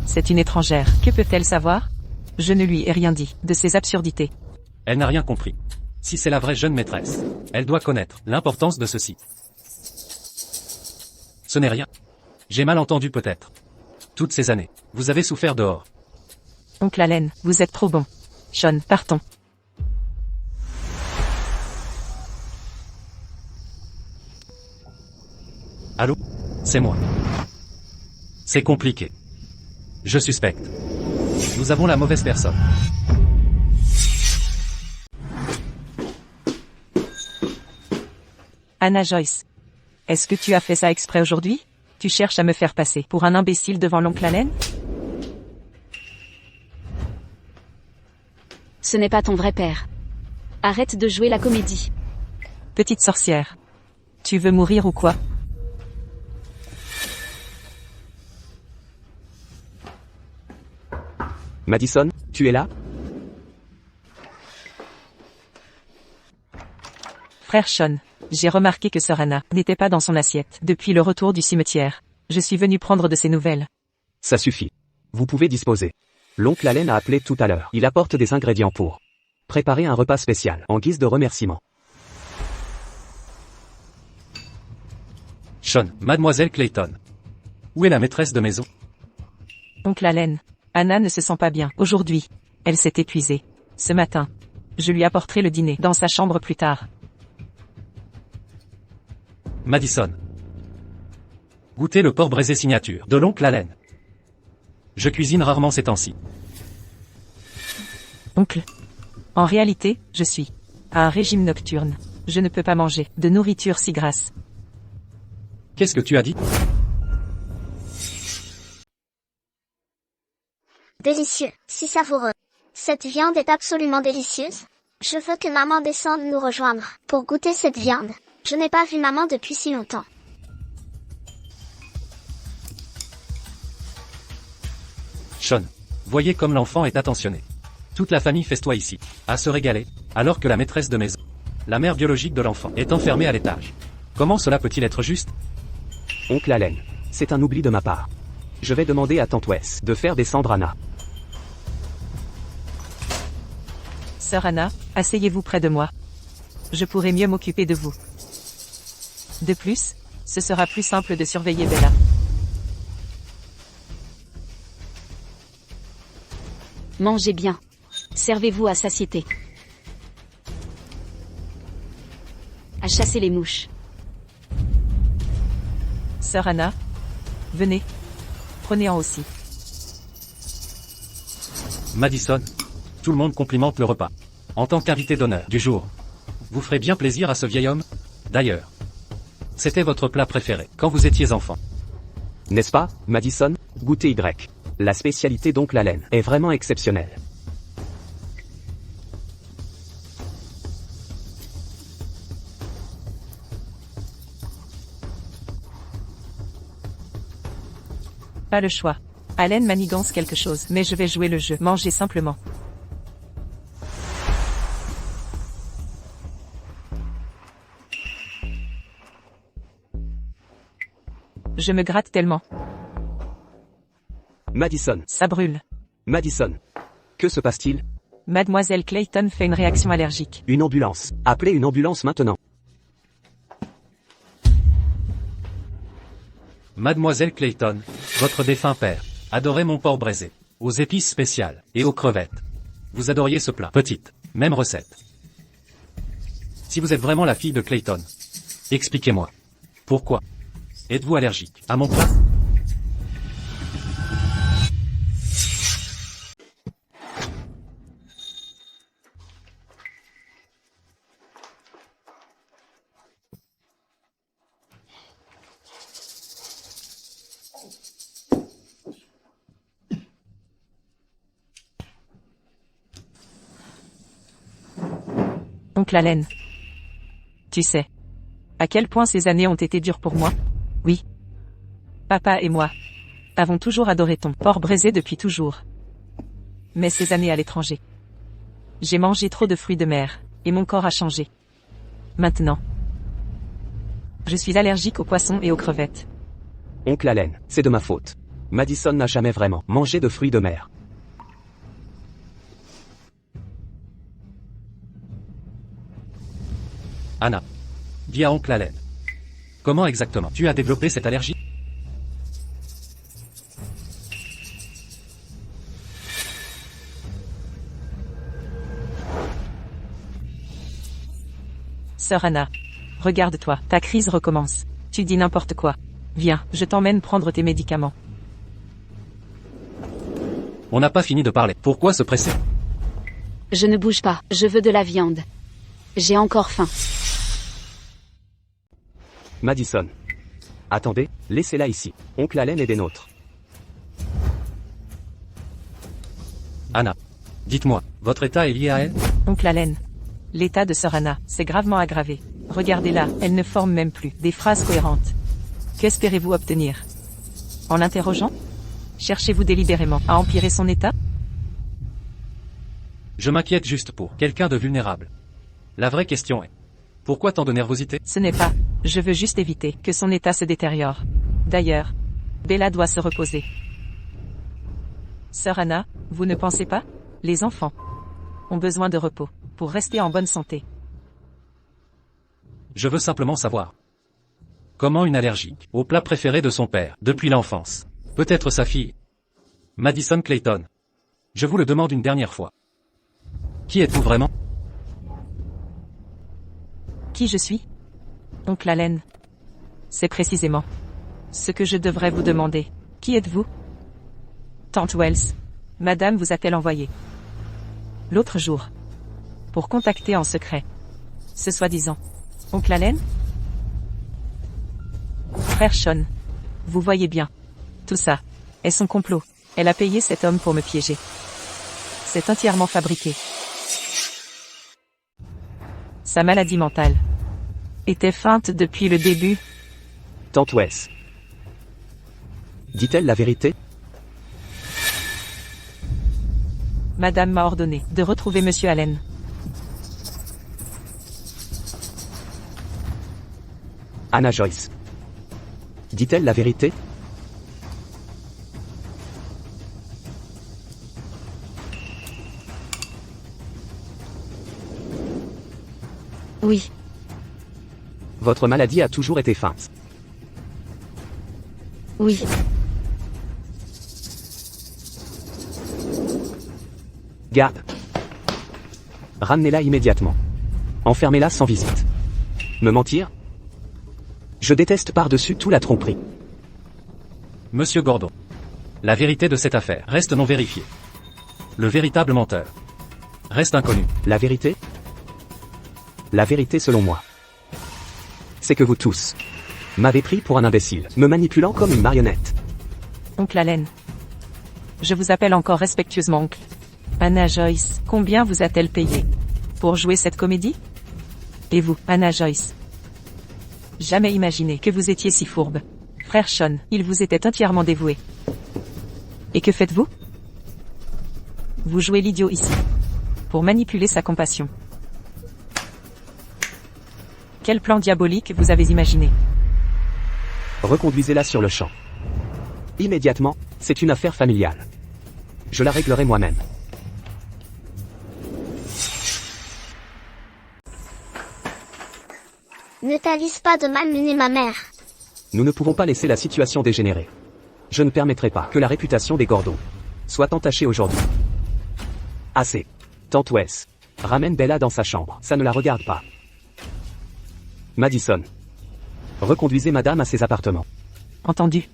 C'est une étrangère, que peut-elle savoir? Je ne lui ai rien dit de ces absurdités. Elle n'a rien compris. Si c'est la vraie jeune maîtresse, elle doit connaître l'importance de ceci. Ce n'est rien. J'ai mal entendu peut-être. Toutes ces années, vous avez souffert dehors. Oncle Allen, vous êtes trop bon. Sean, partons. Allô? C'est moi. C'est compliqué. Je suspecte. Nous avons la mauvaise personne. Anna Joyce. Est-ce que tu as fait ça exprès aujourd'hui? Tu cherches à me faire passer pour un imbécile devant l'oncle Allen? Ce n'est pas ton vrai père. Arrête de jouer la comédie. Petite sorcière. Tu veux mourir ou quoi? Madison, tu es là? Frère Sean, j'ai remarqué que Sœur Anna n'était pas dans son assiette depuis le retour du cimetière. Je suis venu prendre de ses nouvelles. Ça suffit. Vous pouvez disposer. L'oncle Allen a appelé tout à l'heure. Il apporte des ingrédients pour préparer un repas spécial en guise de remerciement. Sean, Mademoiselle Clayton. Où est la maîtresse de maison? Oncle Allen, Anna ne se sent pas bien aujourd'hui. Elle s'est épuisée. Ce matin. Je lui apporterai le dîner dans sa chambre plus tard. Madison. Goûtez le porc braisé signature de l'oncle Allen. Je cuisine rarement ces temps-ci. Oncle. En réalité, je suis à un régime nocturne. Je ne peux pas manger de nourriture si grasse. Qu'est-ce que tu as dit? Délicieux, si savoureux. Cette viande est absolument délicieuse. Je veux que maman descende nous rejoindre pour goûter cette viande. Je n'ai pas vu maman depuis si longtemps. Sean, voyez comme l'enfant est attentionné. Toute la famille festoie ici, à se régaler, alors que la maîtresse de maison, la mère biologique de l'enfant, est enfermée à l'étage. Comment cela peut-il être juste? Oncle Allen, c'est un oubli de ma part. Je vais demander à tante Wes de faire descendre Anna. Sœur Anna, asseyez-vous près de moi. Je pourrai mieux m'occuper de vous. De plus, ce sera plus simple de surveiller Bella. Mangez bien. Servez-vous à satiété. À chasser les mouches. Sœur Anna, venez. Prenez-en aussi. Madison. Tout le monde complimente le repas. En tant qu'invité d'honneur du jour. Vous ferez bien plaisir à ce vieil homme. D'ailleurs. C'était votre plat préféré quand vous étiez enfant. N'est-ce pas, Madison? Goûtez Y. La spécialité d'oncle Allen est vraiment exceptionnelle. Pas le choix. Allen manigance quelque chose, mais je vais jouer le jeu. Mangez simplement. Je me gratte tellement. Madison. Ça brûle. Madison. Que se passe-t-il? Mademoiselle Clayton fait une réaction allergique. Une ambulance. Appelez une ambulance maintenant. Mademoiselle Clayton, votre défunt père, adorait mon porc braisé, aux épices spéciales, et aux crevettes. Vous adoriez ce plat. Petite, même recette. Si vous êtes vraiment la fille de Clayton, expliquez-moi. Pourquoi êtes-vous allergique à mon plat? Oncle Allen. Tu sais à quel point ces années ont été dures pour moi? Oui. Papa et moi avons toujours adoré ton porc braisé depuis toujours. Mais ces années à l'étranger, j'ai mangé trop de fruits de mer, et mon corps a changé. Maintenant, je suis allergique aux poissons et aux crevettes. Oncle Allen, c'est de ma faute. Madison n'a jamais vraiment mangé de fruits de mer. Anna. Dis à oncle Allen. Comment exactement tu as développé cette allergie? Sœur Anna, regarde-toi, ta crise recommence. Tu dis n'importe quoi. Viens, je t'emmène prendre tes médicaments. On n'a pas fini de parler. Pourquoi se presser? Je ne bouge pas, je veux de la viande. J'ai encore faim. Madison. Attendez, laissez-la ici. Oncle Allen est des nôtres. Anna. Dites-moi, votre état est lié à elle? Oncle Allen. L'état de Sœur Anna s'est gravement aggravé. Regardez-la, elle ne forme même plus des phrases cohérentes. Qu'espérez-vous obtenir? En l'interrogeant? Cherchez-vous délibérément à empirer son état? Je m'inquiète juste pour quelqu'un de vulnérable. La vraie question est, pourquoi tant de nervosité? Ce n'est pas. Je veux juste éviter que son état se détériore. D'ailleurs, Bella doit se reposer. Sœur Anna, vous ne pensez pas? Les enfants ont besoin de repos pour rester en bonne santé. Je veux simplement savoir. Comment une allergique au plat préféré de son père, depuis l'enfance, peut être sa fille? Madison Clayton. Je vous le demande une dernière fois. Qui êtes-vous vraiment? Qui je suis? Oncle Allen. C'est précisément ce que je devrais vous demander. Qui êtes-vous? Tante Wells. Madame vous a-t-elle envoyé l'autre jour pour contacter en secret ce soi-disant Oncle Allen? Frère Sean. Vous voyez bien. Tout ça est son complot. Elle a payé cet homme pour me piéger. C'est entièrement fabriqué. Sa maladie mentale était feinte depuis le début. Tante Wes. Dit-elle la vérité? Madame m'a ordonné de retrouver Monsieur Allen. Anna Joyce. Dit-elle la vérité? Oui. Votre maladie a toujours été feinte. Oui. Garde. Ramenez-la immédiatement. Enfermez-la sans visite. Me mentir? Je déteste par-dessus tout la tromperie. Monsieur Gordon. La vérité de cette affaire reste non vérifiée. Le véritable menteur reste inconnu. La vérité? La vérité selon moi, c'est que vous tous m'avez pris pour un imbécile, me manipulant comme une marionnette. Oncle Allen. Je vous appelle encore respectueusement oncle. Anna Joyce, combien vous a-t-elle payé pour jouer cette comédie? Et vous, Anna Joyce? Jamais imaginé que vous étiez si fourbe. Frère Sean, il vous était entièrement dévoué. Et que faites-vous? Vous jouez l'idiot ici. Pour manipuler sa compassion. Quel plan diabolique vous avez imaginé? Reconduisez-la sur le champ. Immédiatement, c'est une affaire familiale. Je la réglerai moi-même. Ne t'avise pas de malmener ma mère. Nous ne pouvons pas laisser la situation dégénérer. Je ne permettrai pas que la réputation des Gordon soit entachée aujourd'hui. Assez. Tante Wes, ramène Bella dans sa chambre, ça ne la regarde pas. Madison. Reconduisez madame à ses appartements. Entendu.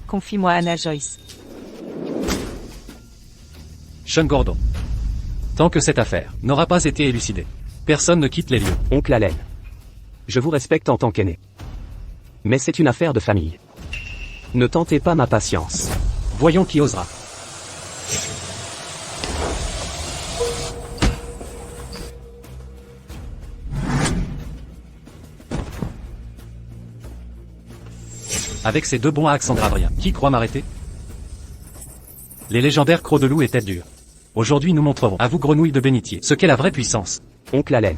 Confie-moi Anna Joyce. Sean Gordon. Tant que cette affaire n'aura pas été élucidée, personne ne quitte les lieux. Oncle Allen. Je vous respecte en tant qu'aîné. Mais c'est une affaire de famille. Ne tentez pas ma patience. Voyons qui osera. Avec ces deux bons accents gradriens, qui croit m'arrêter? Les légendaires crocs de loup et tête dure. Aujourd'hui nous montrerons à vous grenouilles de bénitier ce qu'est la vraie puissance. Oncle Allen.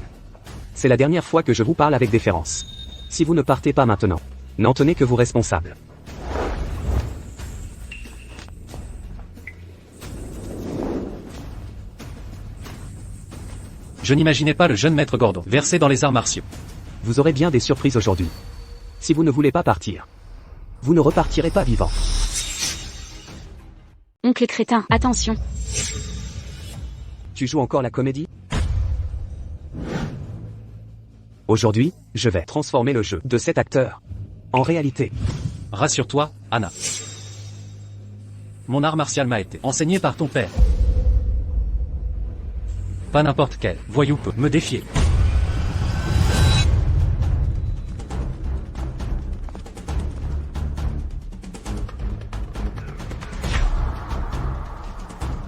C'est la dernière fois que je vous parle avec déférence. Si vous ne partez pas maintenant, n'en tenez que vous responsables. Je n'imaginais pas le jeune maître Gordon versé dans les arts martiaux. Vous aurez bien des surprises aujourd'hui. Si vous ne voulez pas partir, vous ne repartirez pas vivant. Oncle crétin, attention. Tu joues encore la comédie? Aujourd'hui, je vais transformer le jeu de cet acteur en réalité. Rassure-toi, Anna. Mon art martial m'a été enseigné par ton père. Pas n'importe quel voyou peut me défier.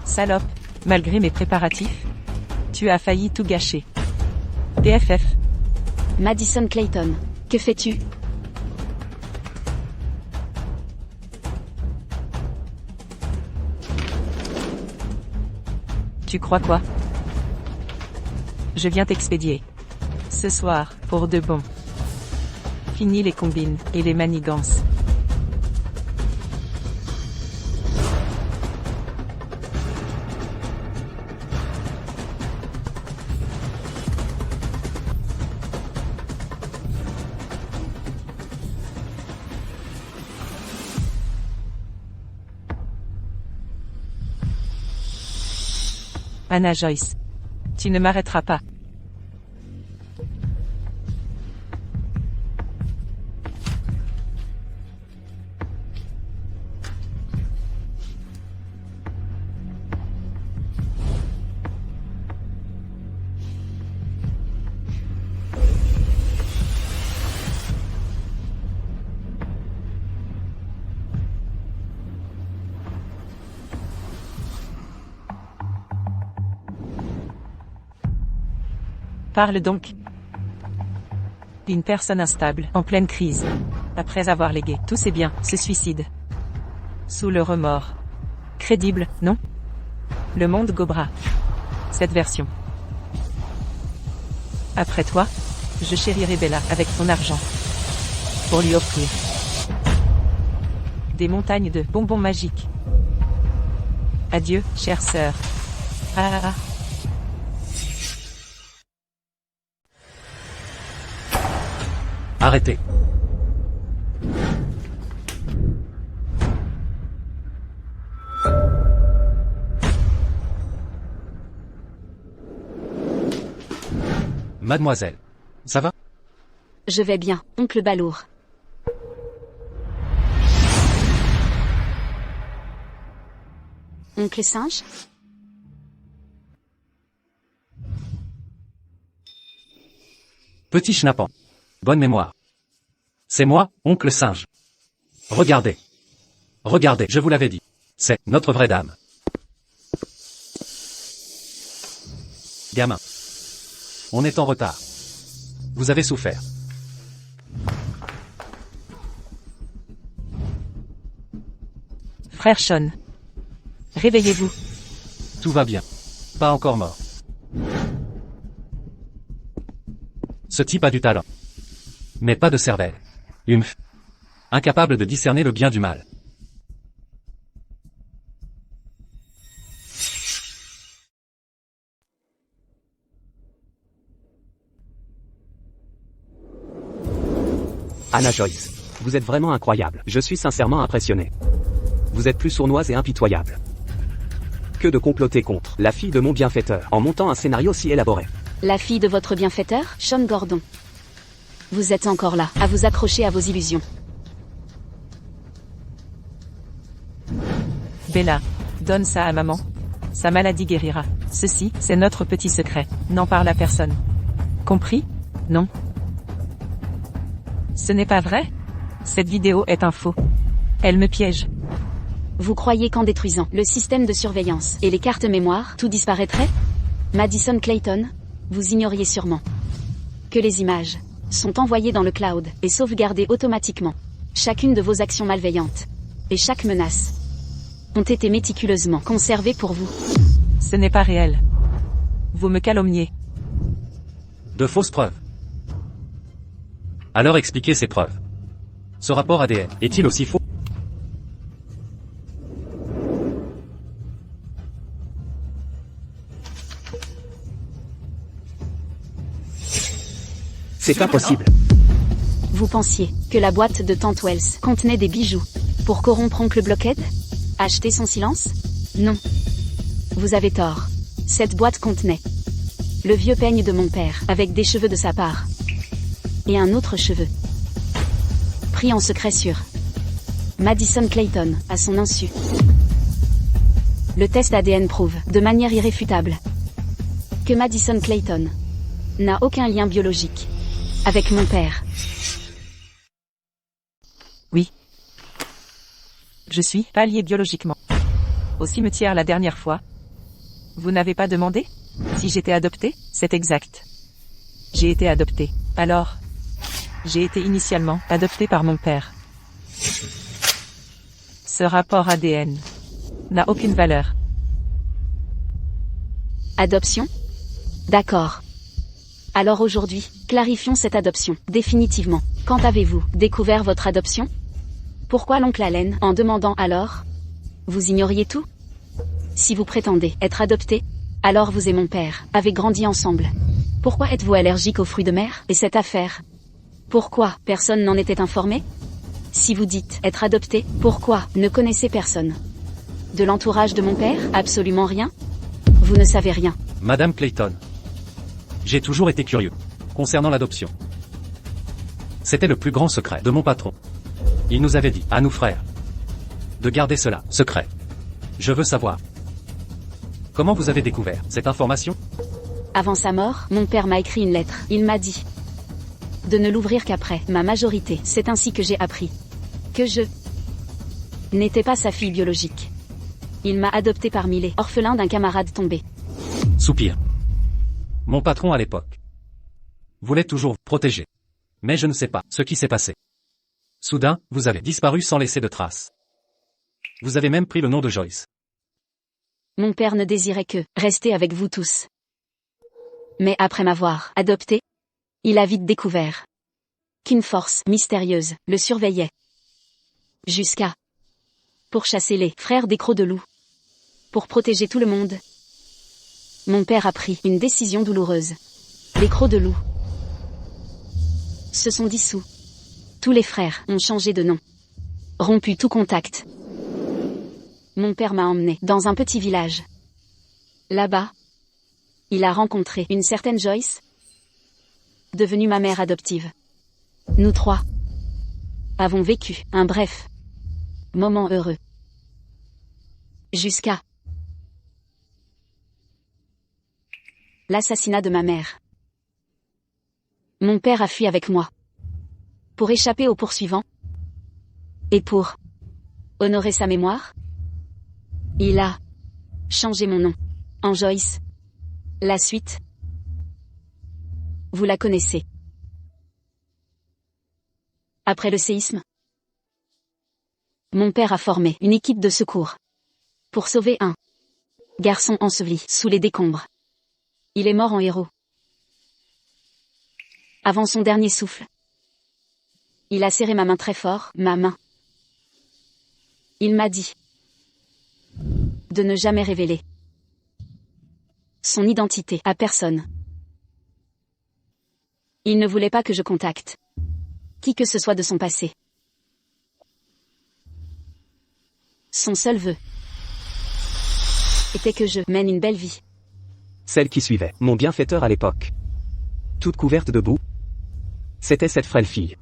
Salope, malgré mes préparatifs, tu as failli tout gâcher. PFF. Madison Clayton, que fais-tu? Tu crois quoi? Je viens t'expédier. Ce soir, pour de bon. Fini les combines et les manigances. Anna Joyce. Tu ne m'arrêteras pas. Parle donc. Une personne instable, en pleine crise. Après avoir légué tous ses biens, se suicide. Sous le remords. Crédible, non? Le monde gobera. Cette version. Après toi, je chérirai Bella avec ton argent. Pour lui offrir des montagnes de bonbons magiques. Adieu, chère sœur. Ah. Arrêtez. Mademoiselle. Ça va? Je vais bien, oncle Balourd. Oncle singe? Petit schnappant. Bonne mémoire. C'est moi, oncle singe. Regardez. Regardez, je vous l'avais dit. C'est notre vraie dame. Gamin. On est en retard. Vous avez souffert. Frère Sean. Réveillez-vous. Tout va bien. Pas encore mort. Ce type a du talent. Mais pas de cervelle. Humph. Incapable de discerner le bien du mal. Anna Joyce. Vous êtes vraiment incroyable. Je suis sincèrement impressionné. Vous êtes plus sournoise et impitoyable que de comploter contre la fille de mon bienfaiteur en montant un scénario si élaboré. La fille de votre bienfaiteur, Sean Gordon. Vous êtes encore là, à vous accrocher à vos illusions. Bella, donne ça à maman. Sa maladie guérira. Ceci, c'est notre petit secret. N'en parle à personne. Compris? Non. Ce n'est pas vrai? Cette vidéo est un faux. Elle me piège. Vous croyez qu'en détruisant le système de surveillance et les cartes mémoire, tout disparaîtrait? Madison Clayton, vous ignoriez sûrement que les images sont envoyées dans le cloud et sauvegardées automatiquement. Chacune de vos actions malveillantes et chaque menace ont été méticuleusement conservées pour vous. Ce n'est pas réel. Vous me calomniez. De fausses preuves. Alors expliquez ces preuves. Ce rapport ADN est-il aussi faux? C'est impossible. Vous pensiez que la boîte de Tante Wells contenait des bijoux pour corrompre Oncle Blockhead? Acheter son silence? Non. Vous avez tort. Cette boîte contenait le vieux peigne de mon père avec des cheveux de sa part et un autre cheveu pris en secret sur Madison Clayton à son insu. Le test ADN prouve de manière irréfutable que Madison Clayton n'a aucun lien biologique avec mon père. Oui. Je suis pas lié biologiquement. Au cimetière la dernière fois. Vous n'avez pas demandé si j'étais adoptée? C'est exact. J'ai été adoptée. Alors, j'ai été initialement adoptée par mon père. Ce rapport ADN n'a aucune valeur. Adoption? D'accord. Alors aujourd'hui, clarifions cette adoption, définitivement. Quand avez-vous découvert votre adoption? Pourquoi l'oncle Allen en demandant alors? Vous ignoriez tout? Si vous prétendez être adopté, alors vous et mon père avez grandi ensemble. Pourquoi êtes-vous allergique aux fruits de mer et cette affaire? Pourquoi personne n'en était informé? Si vous dites être adopté, pourquoi ne connaissez personne de l'entourage de mon père? Absolument rien? Vous ne savez rien. Madame Clayton. J'ai toujours été curieux concernant l'adoption. C'était le plus grand secret de mon patron. Il nous avait dit, à nous frères, de garder cela secret. Je veux savoir. Comment vous avez découvert cette information? Avant sa mort, mon père m'a écrit une lettre. Il m'a dit de ne l'ouvrir qu'après ma majorité. C'est ainsi que j'ai appris que je n'étais pas sa fille biologique. Il m'a adopté parmi les orphelins d'un camarade tombé. Soupir. Mon patron à l'époque voulait toujours protéger. Mais je ne sais pas ce qui s'est passé. Soudain, vous avez disparu sans laisser de traces. Vous avez même pris le nom de Joyce. Mon père ne désirait que rester avec vous tous. Mais après m'avoir adopté, il a vite découvert qu'une force mystérieuse le surveillait. Jusqu'à pourchasser les frères des crocs de loup. Pour protéger tout le monde. Mon père a pris une décision douloureuse. Les crocs de loup se sont dissous. Tous les frères ont changé de nom. Rompu tout contact. Mon père m'a emmené dans un petit village. Là-bas, il a rencontré une certaine Joyce, devenue ma mère adoptive. Nous trois avons vécu un bref moment heureux. Jusqu'à l'assassinat de ma mère. Mon père a fui avec moi pour échapper aux poursuivants et pour Honorer sa mémoire? Il a changé mon nom en Joyce. La suite, vous la connaissez. Après le séisme, mon père a formé une équipe de secours pour sauver un garçon enseveli sous les décombres. Il est mort en héros. Avant son dernier souffle, il a serré ma main très fort, ma main. Il m'a dit de ne jamais révéler son identité à personne. Il ne voulait pas que je contacte qui que ce soit de son passé. Son seul vœu était que je mène une belle vie. Celle qui suivait, mon bienfaiteur à l'époque. Toute couverte de boue. C'était cette frêle fille.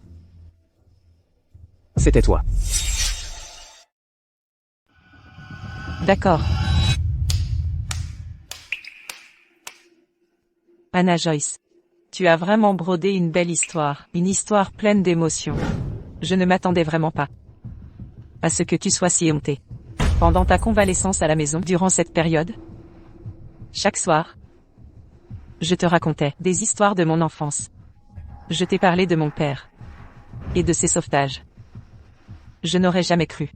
C'était toi. D'accord. Anna Joyce. Tu as vraiment brodé une belle histoire, une histoire pleine d'émotions. Je ne m'attendais vraiment pas à ce que tu sois si hontée. Pendant ta convalescence à la maison, durant cette période, chaque soir, je te racontais des histoires de mon enfance. Je t'ai parlé de mon père et de ses sauvetages. Je n'aurais jamais cru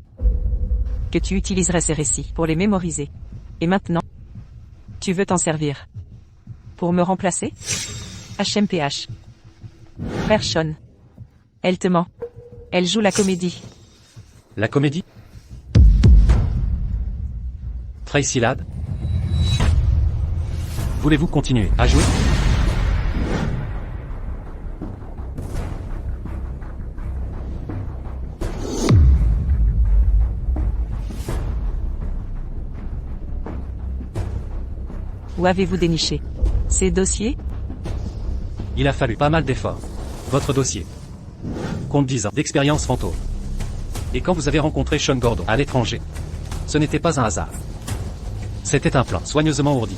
que tu utiliserais ces récits pour les mémoriser. Et maintenant, tu veux t'en servir pour me remplacer? HMPH. Frère Sean. Elle te ment. Elle joue la comédie. La comédie? Tracy Ladd? Voulez-vous continuer à jouer? Où avez-vous déniché ces dossiers? Il a fallu pas mal d'efforts. Votre dossier compte 10 ans d'expérience fantôme. Et quand vous avez rencontré Sean Gordon à l'étranger, ce n'était pas un hasard. C'était un plan soigneusement ourdi.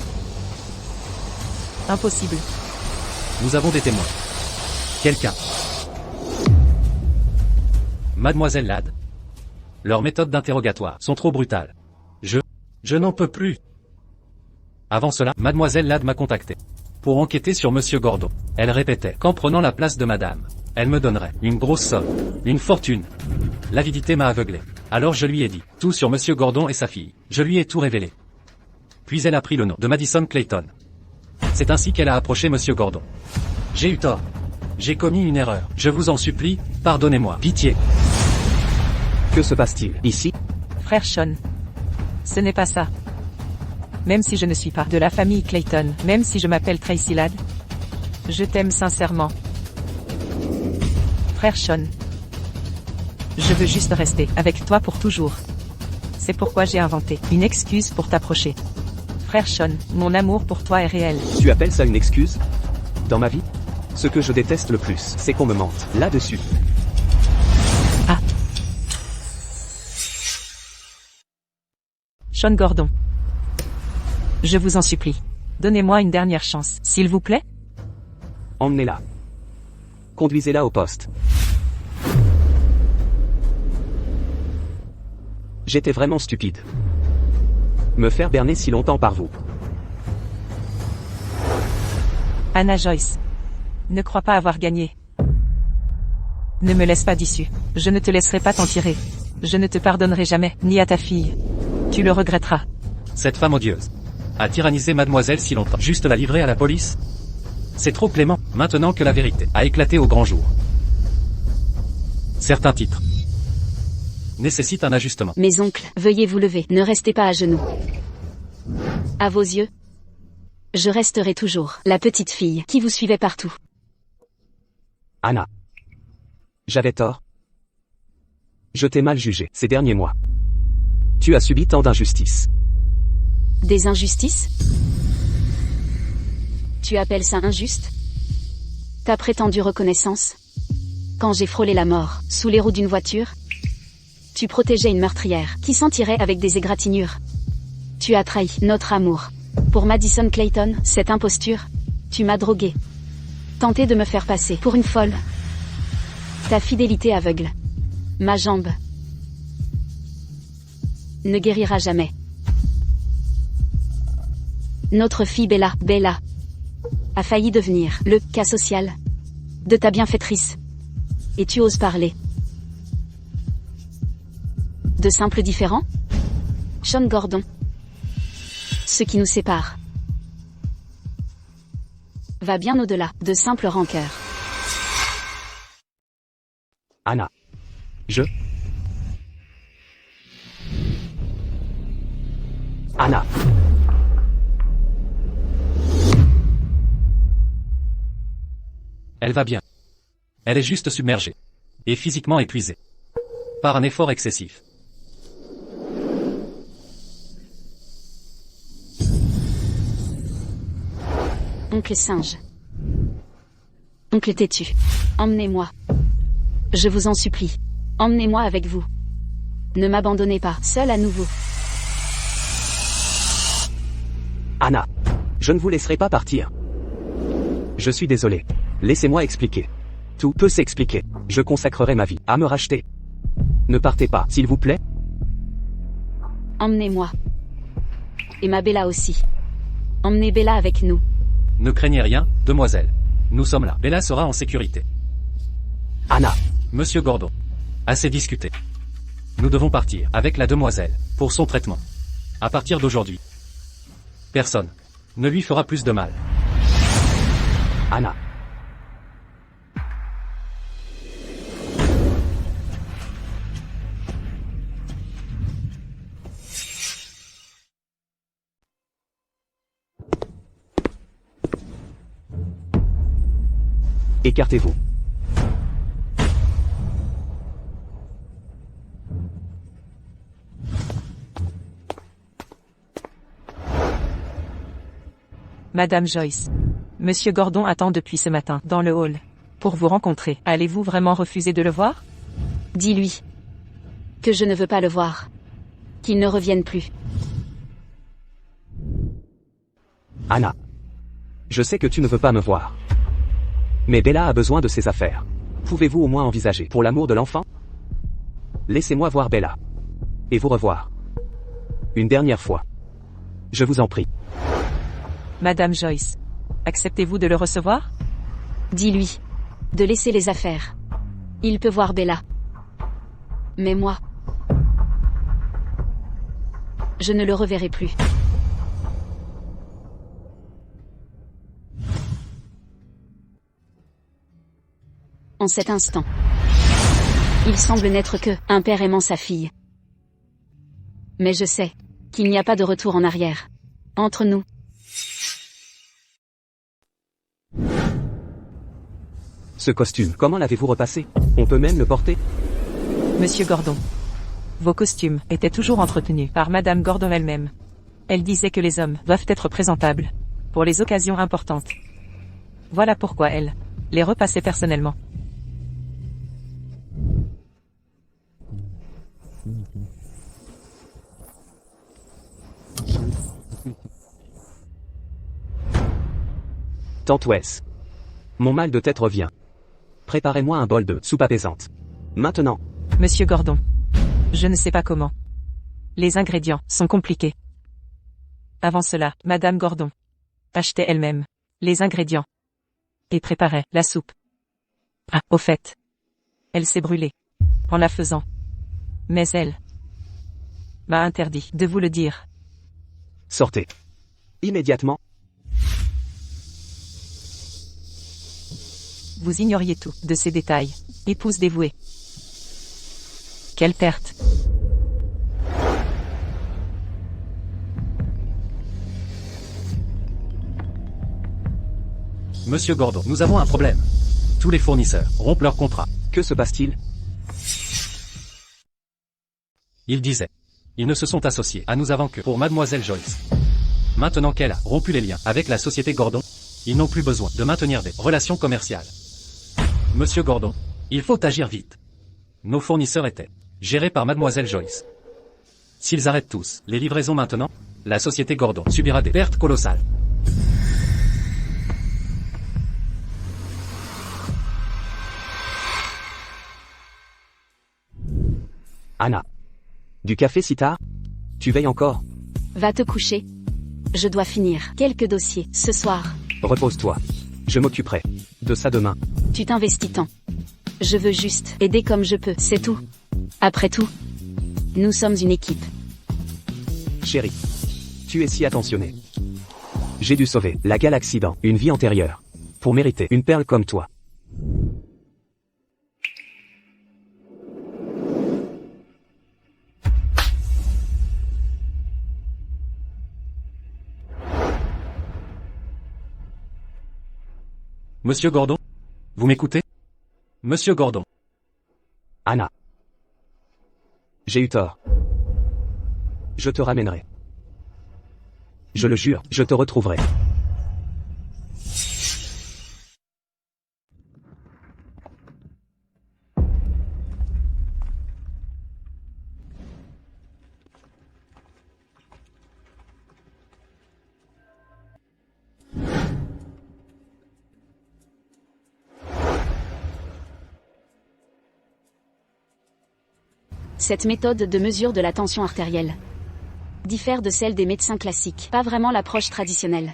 Impossible. Nous avons des témoins. Quelqu'un. Mademoiselle Ladd. Leurs méthodes d'interrogatoire sont trop brutales. Je n'en peux plus. Avant cela, Mademoiselle Ladd m'a contacté pour enquêter sur Monsieur Gordon. Elle répétait qu'en prenant la place de Madame, elle me donnerait une grosse somme, une fortune. L'avidité m'a aveuglé. Alors je lui ai dit tout sur Monsieur Gordon et sa fille. Je lui ai tout révélé. Puis elle a pris le nom de Madison Clayton. C'est ainsi qu'elle a approché Monsieur Gordon. J'ai eu tort. J'ai commis une erreur. Je vous en supplie, pardonnez-moi. Pitié. Que se passe-t-il ici? Frère Sean. Ce n'est pas ça. Même si je ne suis pas de la famille Clayton, même si je m'appelle Tracy Ladd, je t'aime sincèrement. Frère Sean. Je veux juste rester avec toi pour toujours. C'est pourquoi j'ai inventé une excuse pour t'approcher. Frère Sean, mon amour pour toi est réel. Tu appelles ça une excuse? Dans ma vie? Ce que je déteste le plus, c'est qu'on me mente. Là-dessus. Ah. Sean Gordon. Je vous en supplie. Donnez-moi une dernière chance, s'il vous plaît. Emmenez-la. Conduisez-la au poste. J'étais vraiment stupide. Me faire berner si longtemps par vous. Anna Joyce. Ne crois pas avoir gagné. Ne me laisse pas d'issue. Je ne te laisserai pas t'en tirer. Je ne te pardonnerai jamais, ni à ta fille. Tu le regretteras. Cette femme odieuse a tyrannisé Mademoiselle si longtemps. Juste la livrer à la police? C'est trop clément, maintenant que la vérité a éclaté au grand jour. Certains titres nécessitent un ajustement. Mes oncles, veuillez vous lever, ne restez pas à genoux. À vos yeux, je resterai toujours la petite fille qui vous suivait partout. Anna. J'avais tort. Je t'ai mal jugé ces derniers mois. Tu as subi tant d'injustices. Des injustices? Tu appelles ça injuste? Ta prétendue reconnaissance? Quand j'ai frôlé la mort, sous les roues d'une voiture, tu protégeais une meurtrière qui s'en tirait avec des égratignures. Tu as trahi notre amour. Pour Madison Clayton, cette imposture, tu m'as drogué. Tenté de me faire passer pour une folle. Ta fidélité aveugle. Ma jambe. ne guérira jamais. Notre fille Bella, a failli devenir le cas social de ta bienfaitrice. Et tu oses parler de simples différends? Sean Gordon. Ce qui nous sépare va bien au-delà de simples rancœurs. Anna. Anna. Elle va bien. Elle est juste submergée. Et physiquement épuisée. Par un effort excessif. Oncle singe. Oncle têtu. Emmenez-moi. Je vous en supplie. Emmenez-moi avec vous. Ne m'abandonnez pas, seul à nouveau. Anna. Je ne vous laisserai pas partir. Je suis désolé. Laissez-moi expliquer. Tout peut s'expliquer. Je consacrerai ma vie à me racheter. Ne partez pas, s'il vous plaît. Emmenez-moi. Et ma Bella aussi. Emmenez Bella avec nous. Ne craignez rien, demoiselle. Nous sommes là. Bella sera en sécurité. Anna. Monsieur Gordon. Assez discuté. Nous devons partir avec la demoiselle pour son traitement. À partir d'aujourd'hui. Personne ne lui fera plus de mal. Anna. Écartez-vous. Madame Joyce. Monsieur Gordon attend depuis ce matin, dans le hall. Pour vous rencontrer. Allez-vous vraiment refuser de le voir? Dis-lui que je ne veux pas le voir. Qu'il ne revienne plus. Anna. Je sais que tu ne veux pas me voir. Mais Bella a besoin de ses affaires. Pouvez-vous au moins envisager, pour l'amour de l'enfant? Laissez-moi voir Bella. Et vous revoir. Une dernière fois. Je vous en prie. Madame Joyce. Acceptez-vous de le recevoir? Dis-lui de laisser les affaires. Il peut voir Bella. Mais moi, je ne le reverrai plus. En cet instant, il semble n'être que un père aimant sa fille. Mais je sais qu'il n'y a pas de retour en arrière. Entre nous. Ce costume, comment l'avez-vous repassé? On peut même le porter? Monsieur Gordon. Vos costumes étaient toujours entretenus par Madame Gordon elle-même. Elle disait que les hommes doivent être présentables pour les occasions importantes. Voilà pourquoi elle les repassait personnellement. Tante Wes. Mon mal de tête revient. Préparez-moi un bol de soupe apaisante. Maintenant. Monsieur Gordon. Je ne sais pas comment. Les ingrédients sont compliqués. Avant cela, Madame Gordon achetait elle-même les ingrédients et préparait la soupe. Ah, au fait, elle s'est brûlée en la faisant. Mais elle m'a interdit de vous le dire. Sortez. Immédiatement. Vous ignoriez tout de ces détails. Épouse dévouée. Quelle perte. Monsieur Gordon, nous avons un problème. Tous les fournisseurs rompent leur contrat. Que se passe-t-il? Ils disaient. Ils ne se sont associés à nous avant que pour Mademoiselle Joyce. Maintenant qu'elle a rompu les liens avec la société Gordon, ils n'ont plus besoin de maintenir des relations commerciales. Monsieur Gordon, il faut agir vite. Nos fournisseurs étaient gérés par Mademoiselle Joyce. S'ils arrêtent tous les livraisons maintenant, la société Gordon subira des pertes colossales. Anna. Du café si tard? Tu veilles encore? Va te coucher. Je dois finir quelques dossiers ce soir. Repose-toi. Je m'occuperai de ça demain. Tu t'investis tant. Je veux juste aider comme je peux, c'est tout. Après tout, nous sommes une équipe. Chérie, tu es si attentionnée. J'ai dû sauver la galaxie dans une vie antérieure pour mériter une perle comme toi. Monsieur Gordon? Vous m'écoutez? Monsieur Gordon. Anna. J'ai eu tort. Je te ramènerai. Je le jure, je te retrouverai. Cette méthode de mesure de la tension artérielle diffère de celle des médecins classiques, pas vraiment l'approche traditionnelle.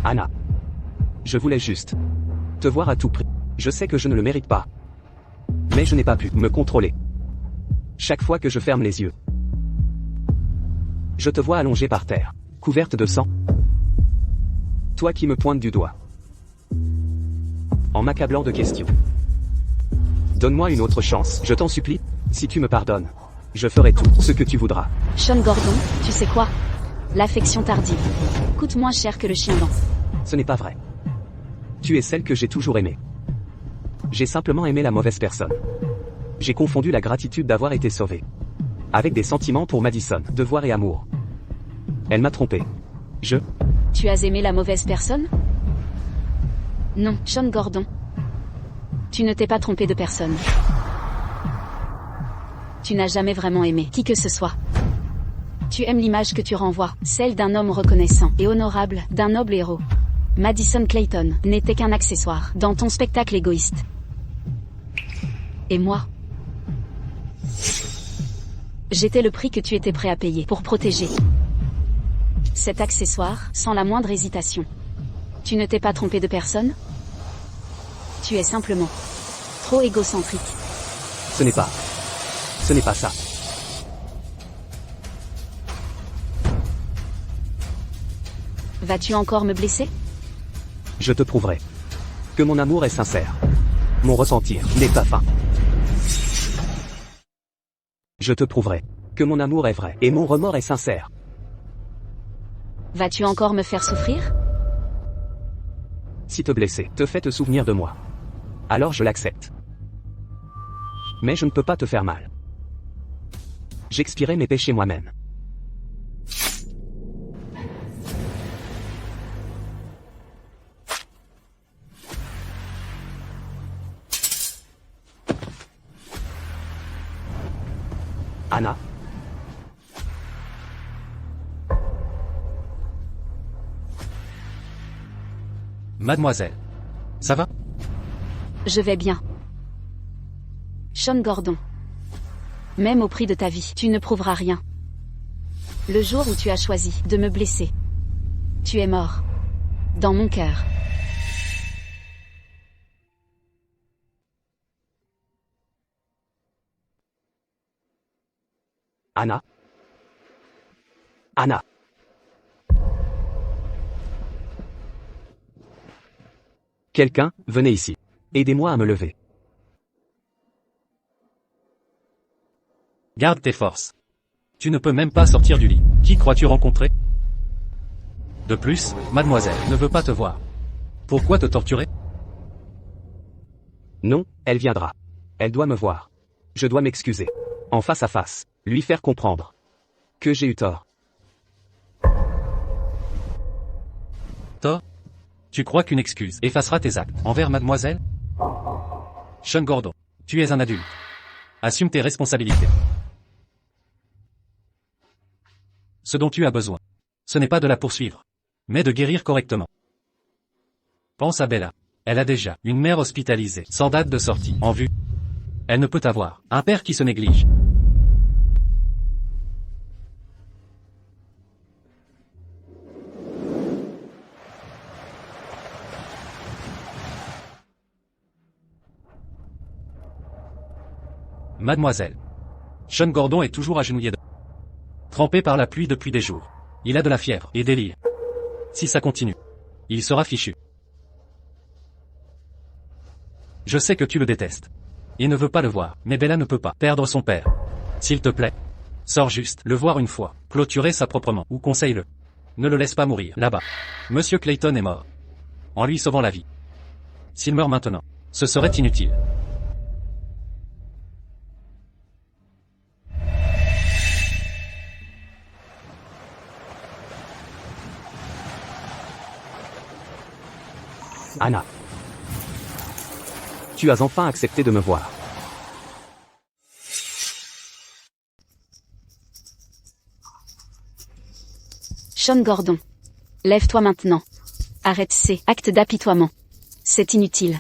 Anna. Je voulais juste te voir à tout prix. Je sais que je ne le mérite pas. Mais je n'ai pas pu me contrôler. Chaque fois que je ferme les yeux, je te vois allongée par terre, couverte de sang. Toi qui me pointes du doigt. En m'accablant de questions. Donne-moi une autre chance, je t'en supplie. Si tu me pardonnes, je ferai tout ce que tu voudras. Sean Gordon, tu sais quoi? L'affection tardive coûte moins cher que le chien dent. Ce n'est pas vrai. Tu es celle que j'ai toujours aimée. J'ai simplement aimé la mauvaise personne. J'ai confondu la gratitude d'avoir été sauvée avec des sentiments pour Madison, devoir et amour. Elle m'a trompé. Tu as aimé la mauvaise personne? Non, Sean Gordon. Tu ne t'es pas trompé de personne. Tu n'as jamais vraiment aimé qui que ce soit. Tu aimes l'image que tu renvoies, celle d'un homme reconnaissant et honorable, d'un noble héros. Madison Clayton n'était qu'un accessoire dans ton spectacle égoïste. Et moi? J'étais le prix que tu étais prêt à payer pour protéger cet accessoire, sans la moindre hésitation. Tu ne t'es pas trompé de personne? Tu es simplement trop égocentrique. Ce n'est pas ça. Vas-tu encore me blesser? Je te prouverai que mon amour est sincère. Mon ressentir n'est pas fin. Je te prouverai que mon amour est vrai et mon remords est sincère. Vas-tu encore me faire souffrir? Si te blesser te fait te souvenir de moi, alors je l'accepte. Mais je ne peux pas te faire mal. J'expierai mes péchés moi-même. Anna. Mademoiselle. Ça va? Je vais bien. Sean Gordon. Même au prix de ta vie, tu ne prouveras rien. Le jour où tu as choisi de me blesser, tu es mort. Dans mon cœur. Anna. Anna. Quelqu'un, venez ici. Aidez-moi à me lever. Garde tes forces. Tu ne peux même pas sortir du lit. Qui crois-tu rencontrer? De plus, mademoiselle ne veut pas te voir. Pourquoi te torturer? Non, elle viendra. Elle doit me voir. Je dois m'excuser. En face à face. Lui faire comprendre que j'ai eu tort. Tort? Tu crois qu'une excuse effacera tes actes envers mademoiselle? Sean Gordon, tu es un adulte. Assume tes responsabilités. Ce dont tu as besoin, ce n'est pas de la poursuivre, mais de guérir correctement. Pense à Bella. Elle a déjà une mère hospitalisée, sans date de sortie, en vue. Elle ne peut avoir un père qui se néglige. Mademoiselle. Sean Gordon est toujours agenouillé trempé par la pluie depuis des jours. Il a de la fièvre et délire. Si ça continue, il sera fichu. Je sais que tu le détestes. Et ne veux pas le voir, mais Bella ne peut pas perdre son père. S'il te plaît, sors juste le voir une fois, clôturer ça proprement, ou conseille-le. Ne le laisse pas mourir, là-bas. Monsieur Clayton est mort. En lui sauvant la vie. S'il meurt maintenant, ce serait inutile. Anna. Tu as enfin accepté de me voir. Sean Gordon. Lève-toi maintenant. Arrête ces actes d'apitoiement. C'est inutile.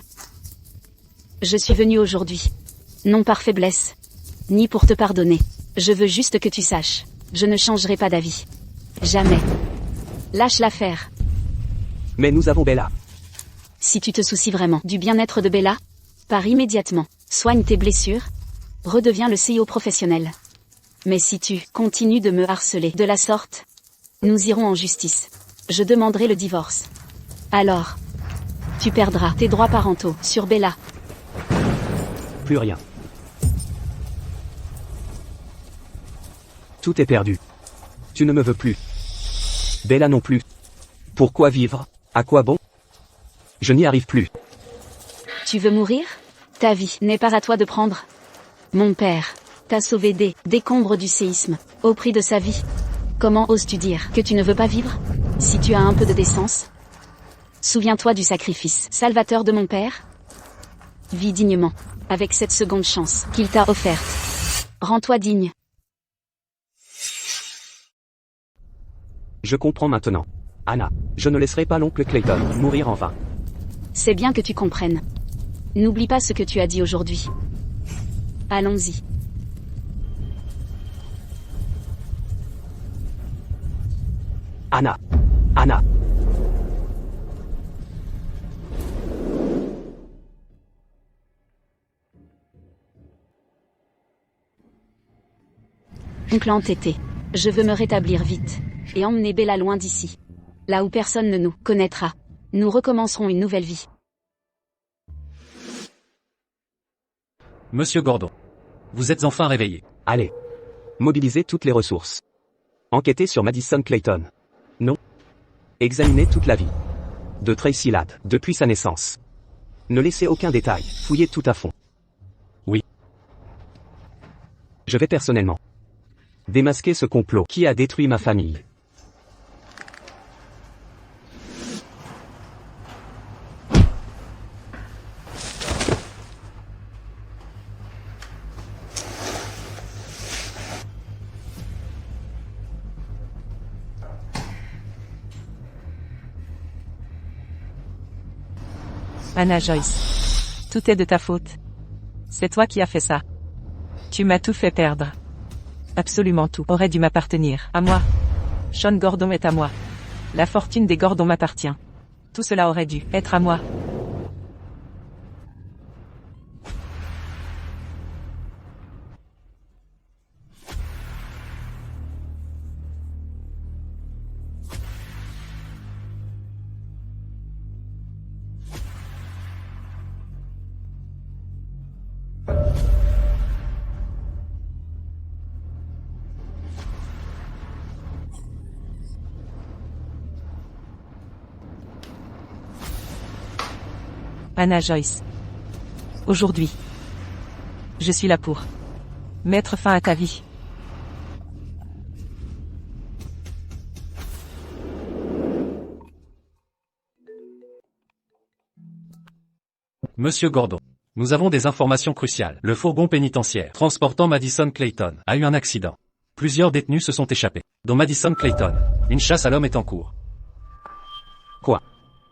Je suis venu aujourd'hui. Non par faiblesse. Ni pour te pardonner. Je veux juste que tu saches. Je ne changerai pas d'avis. Jamais. Lâche l'affaire. Mais nous avons Bella. Si tu te soucies vraiment du bien-être de Bella, pars immédiatement. Soigne tes blessures. Redeviens le CEO professionnel. Mais si tu continues de me harceler de la sorte, nous irons en justice. Je demanderai le divorce. Alors, tu perdras tes droits parentaux sur Bella. Plus rien. Tout est perdu. Tu ne me veux plus. Bella non plus. Pourquoi vivre? À quoi bon? Je n'y arrive plus. Tu veux mourir? Ta vie n'est pas à toi de prendre. Mon père t'a sauvé des décombres du séisme, au prix de sa vie. Comment oses-tu dire que tu ne veux pas vivre? Si tu as un peu de décence. Souviens-toi du sacrifice salvateur de mon père. Vis dignement, avec cette seconde chance qu'il t'a offerte. Rends-toi digne. Je comprends maintenant. Anna, je ne laisserai pas l'oncle Clayton mourir en vain. C'est bien que tu comprennes. N'oublie pas ce que tu as dit aujourd'hui. Allons-y. Anna. Anna. Oncle entêté. Je veux me rétablir vite. Et emmener Bella loin d'ici. Là où personne ne nous connaîtra. Nous recommencerons une nouvelle vie. Monsieur Gordon. Vous êtes enfin réveillé. Allez. Mobilisez toutes les ressources. Enquêtez sur Madison Clayton. Non. Examinez toute la vie de Tracy Ladd depuis sa naissance. Ne laissez aucun détail. Fouillez tout à fond. Oui. Je vais personnellement démasquer ce complot qui a détruit ma famille. Anna Joyce. Tout est de ta faute. C'est toi qui as fait ça. Tu m'as tout fait perdre. Absolument tout aurait dû m'appartenir. À moi. Sean Gordon est à moi. La fortune des Gordon m'appartient. Tout cela aurait dû être à moi. Anna Joyce. Aujourd'hui. Je suis là pour mettre fin à ta vie. Monsieur Gordon. Nous avons des informations cruciales. Le fourgon pénitentiaire transportant Madison Clayton a eu un accident. Plusieurs détenus se sont échappés, dont Madison Clayton. Une chasse à l'homme est en cours. Quoi?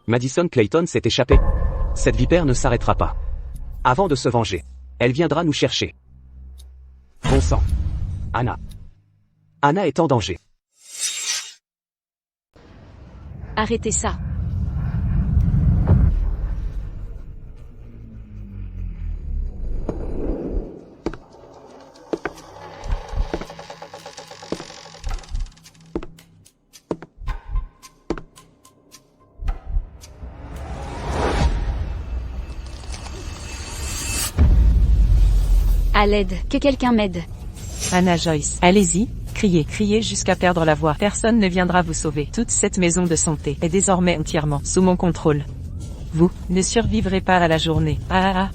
Madison Clayton s'est échappée. Cette vipère ne s'arrêtera pas. Avant de se venger, elle viendra nous chercher. Bon sang. Anna. Anna est en danger. Arrêtez ça. À l'aide, que quelqu'un m'aide. Anna Joyce, allez-y, criez, criez jusqu'à perdre la voix. Personne ne viendra vous sauver. Toute cette maison de santé est désormais entièrement sous mon contrôle. Vous ne survivrez pas à la journée. Ah.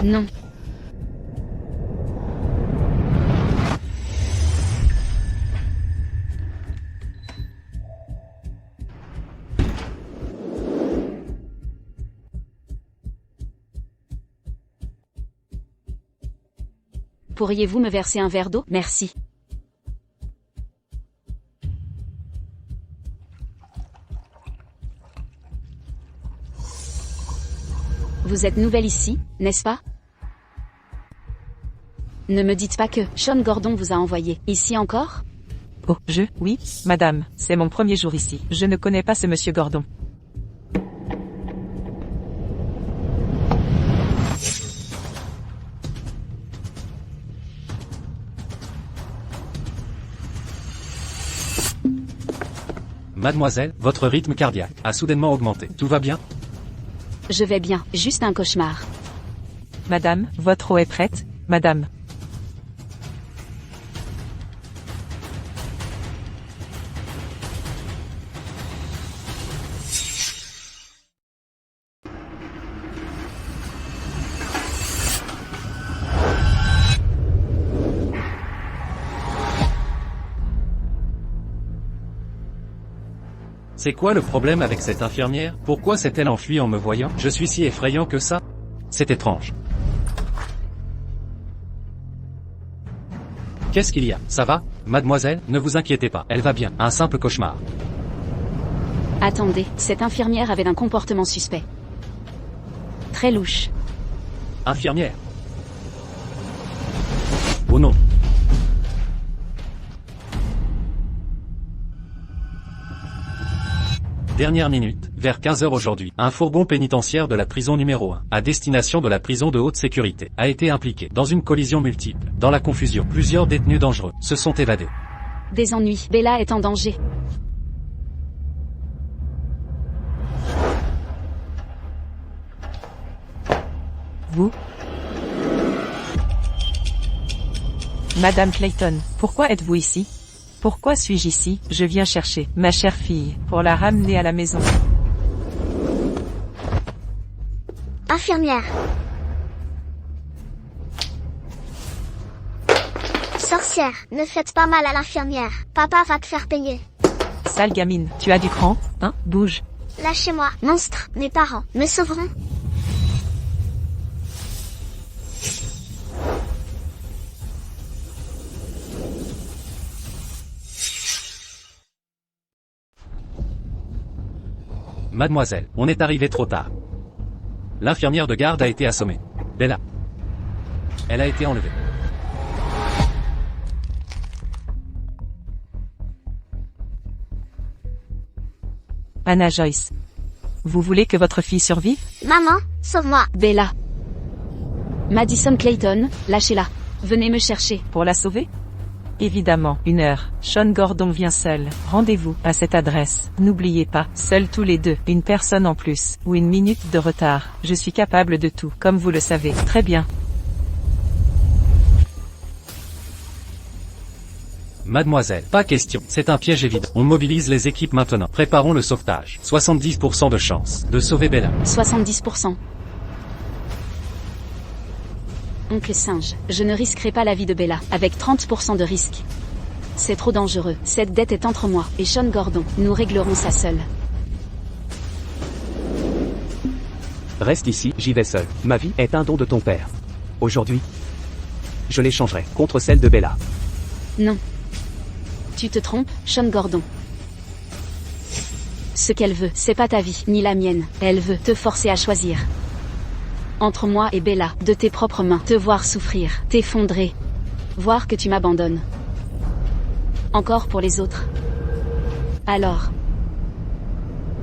Non. Pourriez-vous me verser un verre d'eau? Merci. Vous êtes nouvelle ici, n'est-ce pas? Ne me dites pas que Sean Gordon vous a envoyé ici encore? Oh, oui, madame, c'est mon premier jour ici. Je ne connais pas ce monsieur Gordon. Mademoiselle, votre rythme cardiaque a soudainement augmenté. Tout va bien? Je vais bien, juste un cauchemar. Madame, votre eau est prête, madame. C'est quoi le problème avec cette infirmière? Pourquoi s'est-elle enfuie en me voyant? Je suis si effrayant que ça? C'est étrange. Qu'est-ce qu'il y a? Ça va? Mademoiselle, ne vous inquiétez pas, elle va bien. Un simple cauchemar. Attendez, cette infirmière avait un comportement suspect. Très louche. Infirmière? Oh non. Dernière minute, vers 15h aujourd'hui, un fourgon pénitentiaire de la prison numéro 1, à destination de la prison de haute sécurité, a été impliqué dans une collision multiple. Dans la confusion, plusieurs détenus dangereux se sont évadés. Des ennuis, Bella est en danger. Vous? Madame Clayton, pourquoi êtes-vous ici? Pourquoi suis-je ici? Je viens chercher ma chère fille, pour la ramener à la maison. Infirmière. Sorcière, ne faites pas mal à l'infirmière. Papa va te faire payer. Sale gamine, tu as du cran, hein? Bouge. Lâchez-moi, monstre. Mes parents me sauveront. Mademoiselle, on est arrivé trop tard. L'infirmière de garde a été assommée. Bella. Elle a été enlevée. Anna Joyce. Vous voulez que votre fille survive? Maman, sauve-moi. Bella. Madison Clayton, lâchez-la. Venez me chercher. Pour la sauver? Évidemment, 1 heure. Sean Gordon vient seul. Rendez-vous à cette adresse. N'oubliez pas, seuls tous les deux, une personne en plus, ou 1 minute de retard. Je suis capable de tout, comme vous le savez. Très bien. Mademoiselle, pas question. C'est un piège évident. On mobilise les équipes maintenant. Préparons le sauvetage. 70% de chance de sauver Bella. 70%. Oncle singe, je ne risquerai pas la vie de Bella, avec 30% de risque. C'est trop dangereux. Cette dette est entre moi et Sean Gordon. Nous réglerons ça seuls. Reste ici, j'y vais seul. Ma vie est un don de ton père. Aujourd'hui, Je l'échangerai contre celle de Bella. Non. Tu te trompes, Sean Gordon. Ce qu'elle veut, c'est pas ta vie, ni la mienne. Elle veut te forcer à choisir. Entre moi et Bella, de tes propres mains, te voir souffrir, t'effondrer. Voir que tu m'abandonnes. Encore pour les autres. Alors.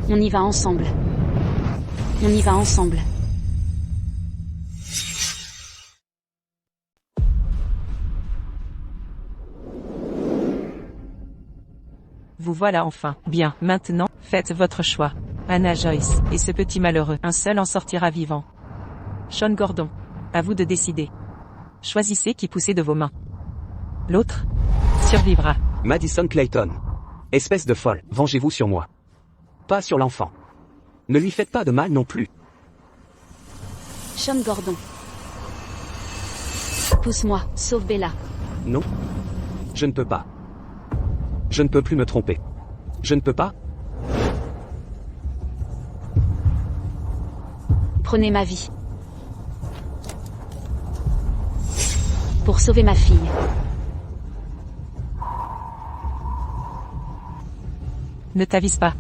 On y va ensemble. On y va ensemble. Vous voilà enfin. Bien, maintenant, faites votre choix. Anna Joyce, et ce petit malheureux, un seul en sortira vivant. Sean Gordon. À vous de décider. Choisissez qui poussez de vos mains. L'autre survivra. Madison Clayton. Espèce de folle, vengez-vous sur moi. Pas sur l'enfant. Ne lui faites pas de mal non plus. Sean Gordon. Pousse-moi, sauve Bella. Non. Je ne peux pas. Je ne peux plus me tromper. Je ne peux pas. Prenez ma vie. Pour sauver ma fille. Ne t'avise pas.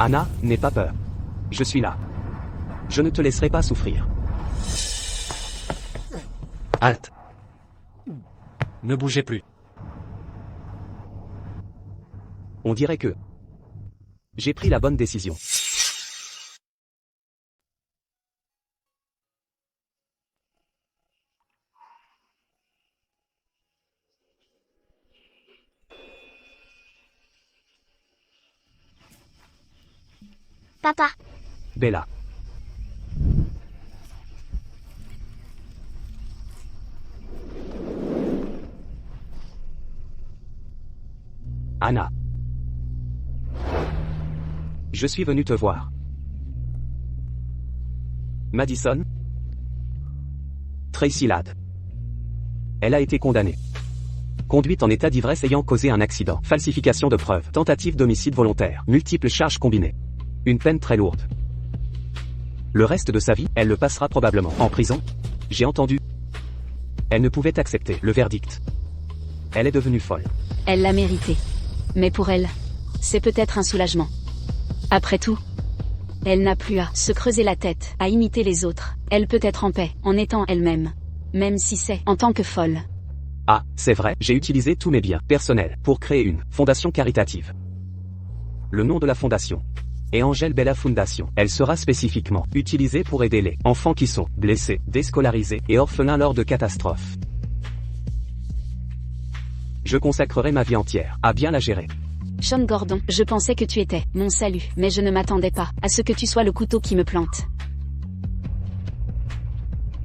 Anna, n'aie pas peur. Je suis là. Je ne te laisserai pas souffrir. Halte. Ne bougez plus. On dirait que j'ai pris la bonne décision. Papa, Bella. Anna. Je suis venu te voir. Madison. Tracy Ladd. Elle a été condamnée. Conduite en état d'ivresse ayant causé un accident, falsification de preuves, tentative d'homicide volontaire, multiples charges combinées. Une peine très lourde. Le reste de sa vie, elle le passera probablement en prison. J'ai entendu. Elle ne pouvait accepter le verdict. Elle est devenue folle. Elle l'a mérité. Mais pour elle, c'est peut-être un soulagement. Après tout, elle n'a plus à se creuser la tête, à imiter les autres. Elle peut être en paix, en étant elle-même. Même si c'est en tant que folle. Ah, c'est vrai, j'ai utilisé tous mes biens personnels pour créer une fondation caritative. Le nom de la fondation est Angel Bella Foundation. Elle sera spécifiquement utilisée pour aider les enfants qui sont blessés, déscolarisés et orphelins lors de catastrophes. Je consacrerai ma vie entière à bien la gérer. Sean Gordon, je pensais que tu étais mon salut, mais je ne m'attendais pas à ce que tu sois le couteau qui me plante.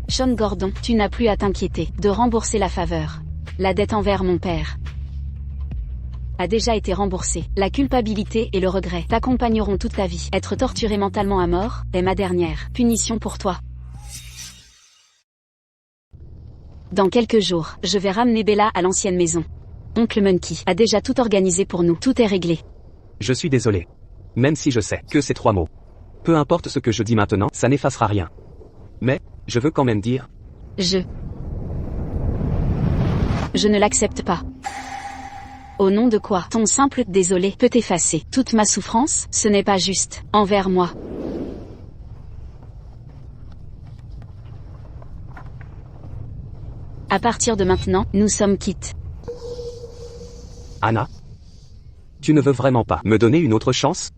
Sean Gordon, tu n'as plus à t'inquiéter de rembourser la faveur. La dette envers mon père a déjà été remboursée. La culpabilité et le regret t'accompagneront toute ta vie. Être torturé mentalement à mort est ma dernière punition pour toi. Dans quelques jours, je vais ramener Bella à l'ancienne maison. Oncle Monkey a déjà tout organisé pour nous. Tout est réglé. Je suis désolé. Même si je sais que ces 3 mots. Peu importe ce que je dis maintenant, ça n'effacera rien. Mais, je veux quand même dire. Je ne l'accepte pas. Au nom de quoi ton simple désolé peut effacer toute ma souffrance? Ce n'est pas juste envers moi. À partir de maintenant, nous sommes quittes. Anna? Tu ne veux vraiment pas me donner une autre chance?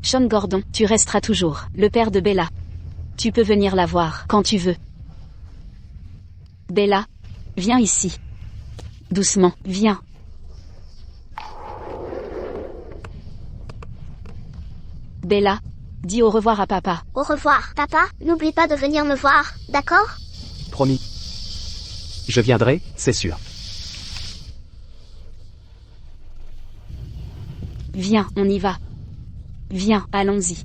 Sean Gordon, tu resteras toujours le père de Bella. Tu peux venir la voir quand tu veux. Bella, viens ici. Doucement, viens. Bella, Dis au revoir à papa. Au revoir, papa, n'oublie pas de venir me voir, d'accord? Promis. Je viendrai, c'est sûr. Viens, on y va. Viens, allons-y.